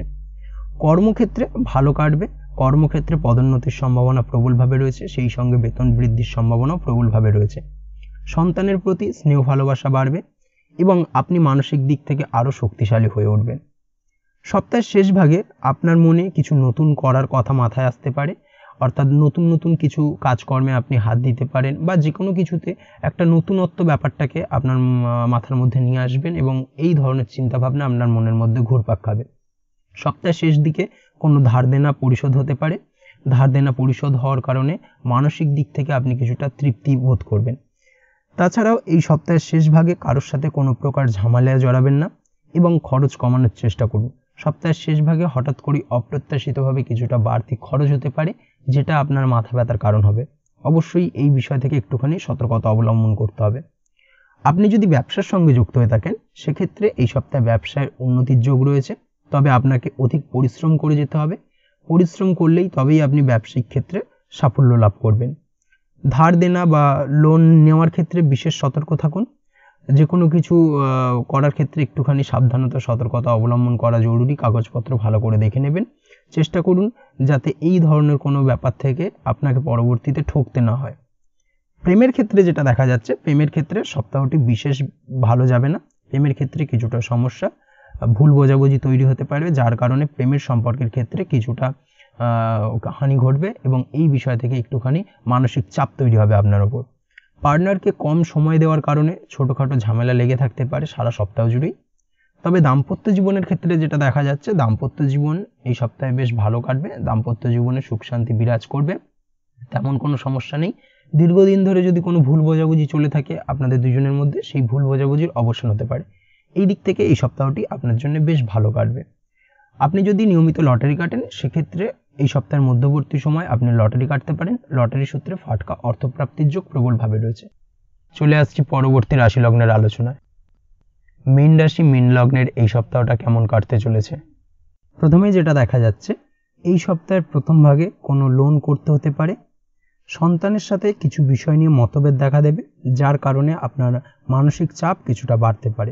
কর্মক্ষেত্রে ভালো কাটবে। কর্মক্ষেত্রে পদোন্নতির সম্ভাবনা প্রবলভাবে রয়েছে, সেই সঙ্গে বেতন বৃদ্ধির সম্ভাবনাও প্রবলভাবে রয়েছে। সন্তানের প্রতি স্নেহ ভালোবাসা বাড়বে এবং আপনি মানসিক দিক থেকে আরও শক্তিশালী হয়ে উঠবেন। সপ্তাহের শেষ ভাগে আপনার মনে কিছু নতুন করার কথা মাথায় আসতে পারে, অর্থাৎ নতুন নতুন কিছু কাজকর্মে আপনি হাত দিতে পারেন, বা যে কোনো কিছুতে একটা নতুনত্ব ব্যাপারটাকে আপনার মাথার মধ্যে নিয়ে আসবেন এবং এই ধরনের চিন্তাভাবনা আপনার মনের মধ্যে ঘুরপাক খাবে। সপ্তাহের শেষ দিকে কোনো ধার দেনা পরিশোধ হতে পারে। ধার দেনা পরিশোধ হওয়ার কারণে মানসিক দিক থেকে আপনি কিছুটা তৃপ্তি বোধ করবেন। তাছাড়াও এই সপ্তাহের শেষ ভাগে কারোর সাথে কোনো প্রকার ঝামেলায় জড়াবেন না এবং খরচ কমানোর চেষ্টা করুন। সপ্তাহের শেষ ভাগে হঠাৎ করে অপ্রত্যাশিতভাবে কিছুটা বাড়তি খরচ হতে পারে, যেটা আপনার মাথা ব্যথার কারণ হবে। অবশ্যই এই বিষয় থেকে একটুখানি সতর্কতা অবলম্বন করতে হবে। আপনি যদি ব্যবসার সঙ্গে যুক্ত হয়ে থাকেন, সেক্ষেত্রে এই সপ্তাহে ব্যবসায় উন্নতির যোগ রয়েছে, তবে আপনাকে অধিক পরিশ্রম করে যেতে হবে। পরিশ্রম করলেই তবেই আপনি ব্যবসায়িক ক্ষেত্রে সাফল্য লাভ করবেন। ধার দেনা বা লোন নেওয়ার ক্ষেত্রে বিশেষ সতর্ক থাকুন। যে কোনো কিছু করার ক্ষেত্রে একটুখানি সাবধানতা সতর্কতা অবলম্বন করা জরুরি। কাগজপত্র ভালো করে দেখে নেবেন। চেষ্টা করুন যাতে এই ধরনের কোনো ব্যাপার থেকে আপনাকে পরবর্তীতে ঠকতে না হয়। প্রেমের ক্ষেত্রে যেটা দেখা যাচ্ছে, প্রেমের ক্ষেত্রে সপ্তাহটি বিশেষ ভালো যাবে না। প্রেমের ক্ষেত্রে কিছুটা সমস্যা, ভুল বোঝাবুঝি তৈরি হতে পারে, যার কারণে প্রেমের সম্পর্কের ক্ষেত্রে কিছুটা হানি ঘটবে এবং এই বিষয় থেকে একটুখানি মানসিক চাপ তৈরি হবে আপনার ওপর। পার্টনারকে কম সময় দেওয়ার কারণে ছোটোখাটো ঝামেলা লেগে থাকতে পারে সারা সপ্তাহ জুড়েই। তবে দাম্পত্য জীবনের ক্ষেত্রে যেটা দেখা যাচ্ছে, দাম্পত্য জীবন এই সপ্তাহে বেশ ভালো কাটবে। দাম্পত্য জীবনে সুখ শান্তি বিরাজ করবে, তেমন কোনো সমস্যা নেই। দীর্ঘদিন ধরে যদি কোনো ভুল বোঝাবুঝি চলে থাকে আপনাদের দুজনের মধ্যে, সেই ভুল বোঝাবুঝির অবসান হতে পারে। এই দিক থেকে এই সপ্তাহটি আপনার জন্য বেশ ভালো কাটবে। আপনি যদি নিয়মিত লটারি কাটেন, সেক্ষেত্রে এই সপ্তাহের মধ্যবর্তী সময় আপনি লটারি কাটতে পারেন। লটারি সূত্রে ফাটকা অর্থপ্রাপ্তির যোগ প্রবলভাবে রয়েছে। চলে আসছি পরবর্তী রাশি লগ্নের আলোচনায়। মীন রাশি মীন লগ্নের এই সপ্তাহটা কেমন কাটতে চলেছে? প্রথমেই যেটা দেখা যাচ্ছে, এই সপ্তাহের প্রথম ভাগে কোনো লোন করতে হতে পারে। সন্তানের সাথে কিছু বিষয় নিয়ে মতভেদ দেখা দেবে, যার কারণে আপনার মানসিক চাপ কিছুটা বাড়তে পারে।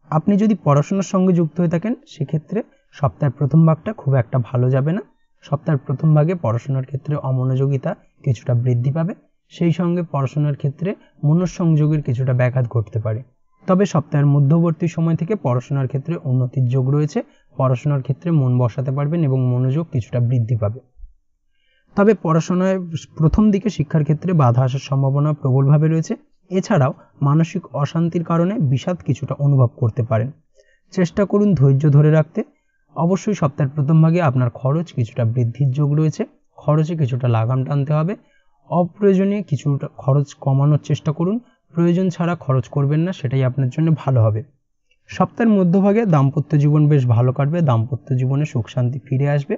আপনি যদি পড়াশোনার সঙ্গে যুক্ত হয়ে থাকেন, সেক্ষেত্রে সপ্তাহের প্রথম ভাগটা খুব একটা ভালো যাবে না। সপ্তাহের প্রথম ভাগে পড়াশোনার ক্ষেত্রে অমনোযোগিতা কিছুটা বৃদ্ধি পাবে, সেই সঙ্গে পড়াশোনার ক্ষেত্রে মনঃসংযোগের কিছুটা ব্যাঘাত ঘটতে পারে। তবে সপ্তাহের মধ্যবর্তী সময় থেকে পড়াশোনার ক্ষেত্রে উন্নতির যোগ রয়েছে। পড়াশোনার ক্ষেত্রে মন বসাতে পারবেন এবং মনোযোগ কিছুটা বৃদ্ধি পাবে। তবে পড়াশোনায় প্রথম দিকে শিক্ষার ক্ষেত্রে বাধা আসার সম্ভাবনা প্রবলভাবে রয়েছে। এছাড়াও মানসিক অশান্তির কারণে বিষাদ কিছুটা অনুভব করতে পারেন। চেষ্টা করুন ধৈর্য ধরে রাখতে। অবশ্যই সপ্তাহের প্রথম ভাগে আপনার খরচ কিছুটা বৃদ্ধির যোগ রয়েছে। খরচে কিছুটা লাগাম টানতে হবে। অপ্রয়োজনীয় কিছুটা খরচ কমানোর চেষ্টা করুন। প্রয়োজন ছাড়া খরচ করবেন না, সেটাই আপনার জন্য ভালো হবে। সপ্তাহের মধ্যভাগে দাম্পত্য জীবন বেশ ভালো কাটবে। দাম্পত্য জীবনে সুখ শান্তি ফিরে আসবে।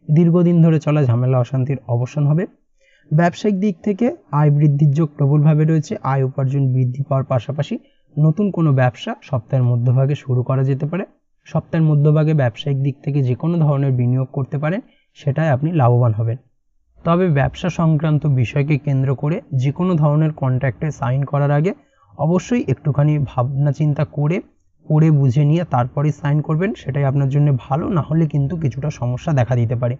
দীর্ঘদিন ধরে চলা ঝামেলা অশান্তির অবসান হবে। ব্যবসায়িক দিক থেকে আয় বৃদ্ধির যোগ প্রবলভাবে রয়েছে। আয় উপার্জন বৃদ্ধি পাওয়ার পাশাপাশি নতুন কোনো ব্যবসা সপ্তাহের মধ্যভাগে শুরু করা যেতে পারে। সপ্তাহের মধ্যভাগে ব্যবসায়িক দিক থেকে যে কোনো ধরনের বিনিয়োগ করতে পারেন, সেটাই আপনি লাভবান হবেন। তবে ব্যবসা সংক্রান্ত বিষয়কে কেন্দ্র করে যে কোনো ধরনের কন্ট্রাক্টে সাইন করার আগে অবশ্যই একটুখানি ভাবনা চিন্তা করে পড়ে বুঝে নিয়ে তারপরেই সাইন করবেন, সেটাই আপনার জন্য ভালো। না হলে কিন্তু কিছুটা সমস্যা দেখা দিতে পারে।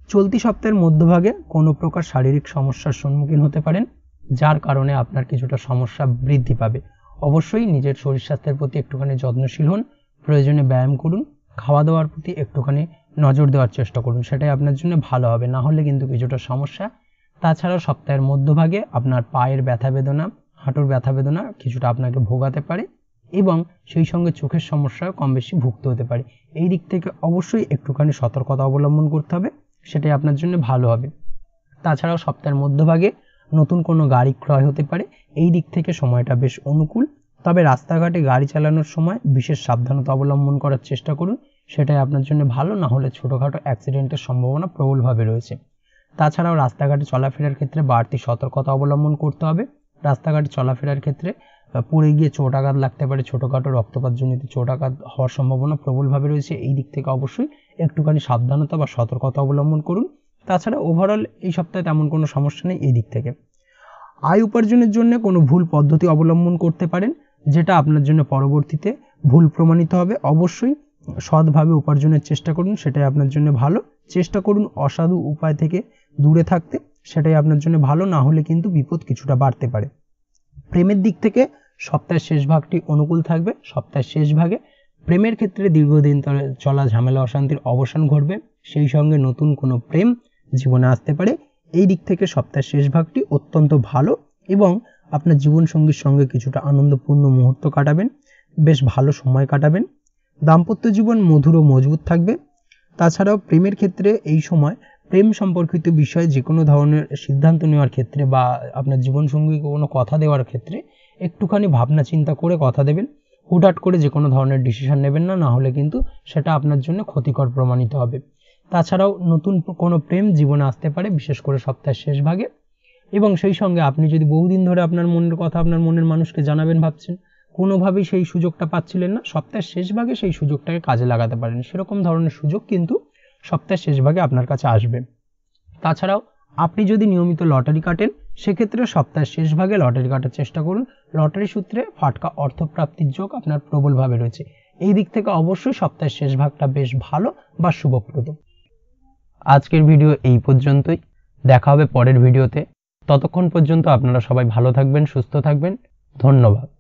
চলতি সপ্তাহের মধ্যভাগে কোনো প্রকার শারীরিক সমস্যার সম্মুখীন হতে পারেন, যার কারণে আপনার কিছুটা সমস্যা বৃদ্ধি পাবে। অবশ্যই নিজের শরীর স্বাস্থ্যের প্রতি একটুখানি যত্নশীল হন। প্রয়োজনে ব্যায়াম করুন। খাওয়া দাওয়ার প্রতি একটুখানি নজর দেওয়ার চেষ্টা করুন, সেটাই আপনার জন্য ভালো হবে। না হলে কিন্তু কিছুটা সমস্যা। তাছাড়াও সপ্তাহের মধ্যভাগে আপনার পায়ের ব্যথা বেদনা, হাঁটুর ব্যথা বেদনা কিছুটা আপনাকে ভোগাতে পারে এবং সেই সঙ্গে চোখের সমস্যাও কম বেশি ভুগতে হতে পারে। এই দিক থেকে অবশ্যই একটুখানি সতর্কতা অবলম্বন করতে হবে। সেটাই আপনার জন্য ভালো হবে। তাছাড়াও সপ্তাহের মধ্যভাগে নতুন কোনো গাড়ি ক্রয় হতে পারে, এই দিক থেকে সময়টা বেশ অনুকূল। তবে রাস্তাঘাটে গাড়ি চালানোর সময় বিশেষ সাবধানতা অবলম্বন করার চেষ্টা করুন, সেটাই আপনার জন্য ভালো। না হলে ছোটোখাটো অ্যাক্সিডেন্টের সম্ভাবনা প্রবলভাবে রয়েছে। তাছাড়াও রাস্তাঘাটে চলাফেরার ক্ষেত্রে বাড়তি সতর্কতা অবলম্বন করতে হবে। রাস্তাঘাটে চলাফেরার ক্ষেত্রে পড়ে গিয়ে চোট আঘাত লাগতে পারে, ছোটোখাটো রক্তপাতজনিত চোট আঘাত হওয়ার সম্ভাবনা প্রবলভাবে রয়েছে। এই দিক থেকে অবশ্যই একটুখানি সাবধানতা বা সতর্কতা অবলম্বন করুন। তাছাড়া ওভারঅল এই সপ্তাহে তেমন কোনো সমস্যা নেই এই দিক থেকে। আয় উপার্জনের জন্য কোনো ভুল পদ্ধতি অবলম্বন করতে পারেন, যেটা আপনার জন্য পরবর্তীতে ভুল প্রমাণিত হবে। অবশ্যই সৎভাবে উপার্জনের চেষ্টা করুন, সেটাই আপনার জন্য ভালো। চেষ্টা করুন অসাধু উপায় থেকে দূরে থাকতে, সেটাই আপনার জন্য ভালো। না হলে কিন্তু বিপদ কিছুটা বাড়তে পারে। প্রেমের দিক থেকে সপ্তাহের শেষ ভাগটি অনুকূল থাকবে। সপ্তাহের শেষ ভাগে প্রেমের ক্ষেত্রে দীর্ঘদিন ধরে চলা ঝামেলা অশান্তির অবসান ঘটবে, সেই সঙ্গে নতুন কোনো প্রেম জীবনে আসতে পারে। এই দিক থেকে সপ্তাহের শেষ ভাগটি অত্যন্ত ভালো এবং আপনার জীবনসঙ্গীর সঙ্গে কিছুটা আনন্দপূর্ণ মুহূর্ত কাটাবেন, বেশ ভালো সময় কাটাবেন। দাম্পত্য জীবন মধুর ও মজবুত থাকবে। তাছাড়াও প্রেমের ক্ষেত্রে এই সময় প্রেম সম্পর্কিত বিষয়ে যে কোনো ধরনের সিদ্ধান্ত নেওয়ার ক্ষেত্রে বা আপনার জীবনসঙ্গীকে কোনো কথা দেওয়ার ক্ষেত্রে একটুখানি ভাবনা চিন্তা করে কথা দেবেন। হুটহাট করে যে কোনো ধরনের ডিসিশন নেবেন না, না হলে কিন্তু সেটা আপনার জন্য ক্ষতিকর প্রমাণিত হবে। তাছাড়াও নতুন কোনো প্রেম জীবনে আসতে পারে, বিশেষ করে সপ্তাহের শেষ ভাগে। এবং সেই সঙ্গে আপনি যদি বহুদিন ধরে আপনার মনের কথা আপনার মনের মানুষকে জানাবেন ভাবছেন, কোনোভাবেই সেই সুযোগটা পাচ্ছিলেন না, সপ্তাহের শেষ ভাগে সেই সুযোগটাকে কাজে লাগাতে পারেন। সেরকম ধরনের সুযোগ কিন্তু সপ্তাহের শেষ ভাগে আপনার কাছে আসবে। তাছাড়াও আপনি যদি নিয়মিত লটারি কাটেন, সেক্ষেত্রে সপ্তাহের শেষ ভাগে লটারি কাটার চেষ্টা করুন। লটারি সূত্রে ফাটকা অর্থপ্রাপ্তির যোগ আপনার প্রবলভাবে রয়েছে। এই দিক থেকে অবশ্যই সপ্তাহের শেষ ভাগটা বেশ ভালো বা শুভপ্রদ। আজকের ভিডিও এই পর্যন্তই, দেখা হবে পরের ভিডিওতে। ততক্ষণ পর্যন্ত আপনারা সবাই ভালো থাকবেন, সুস্থ থাকবেন। ধন্যবাদ।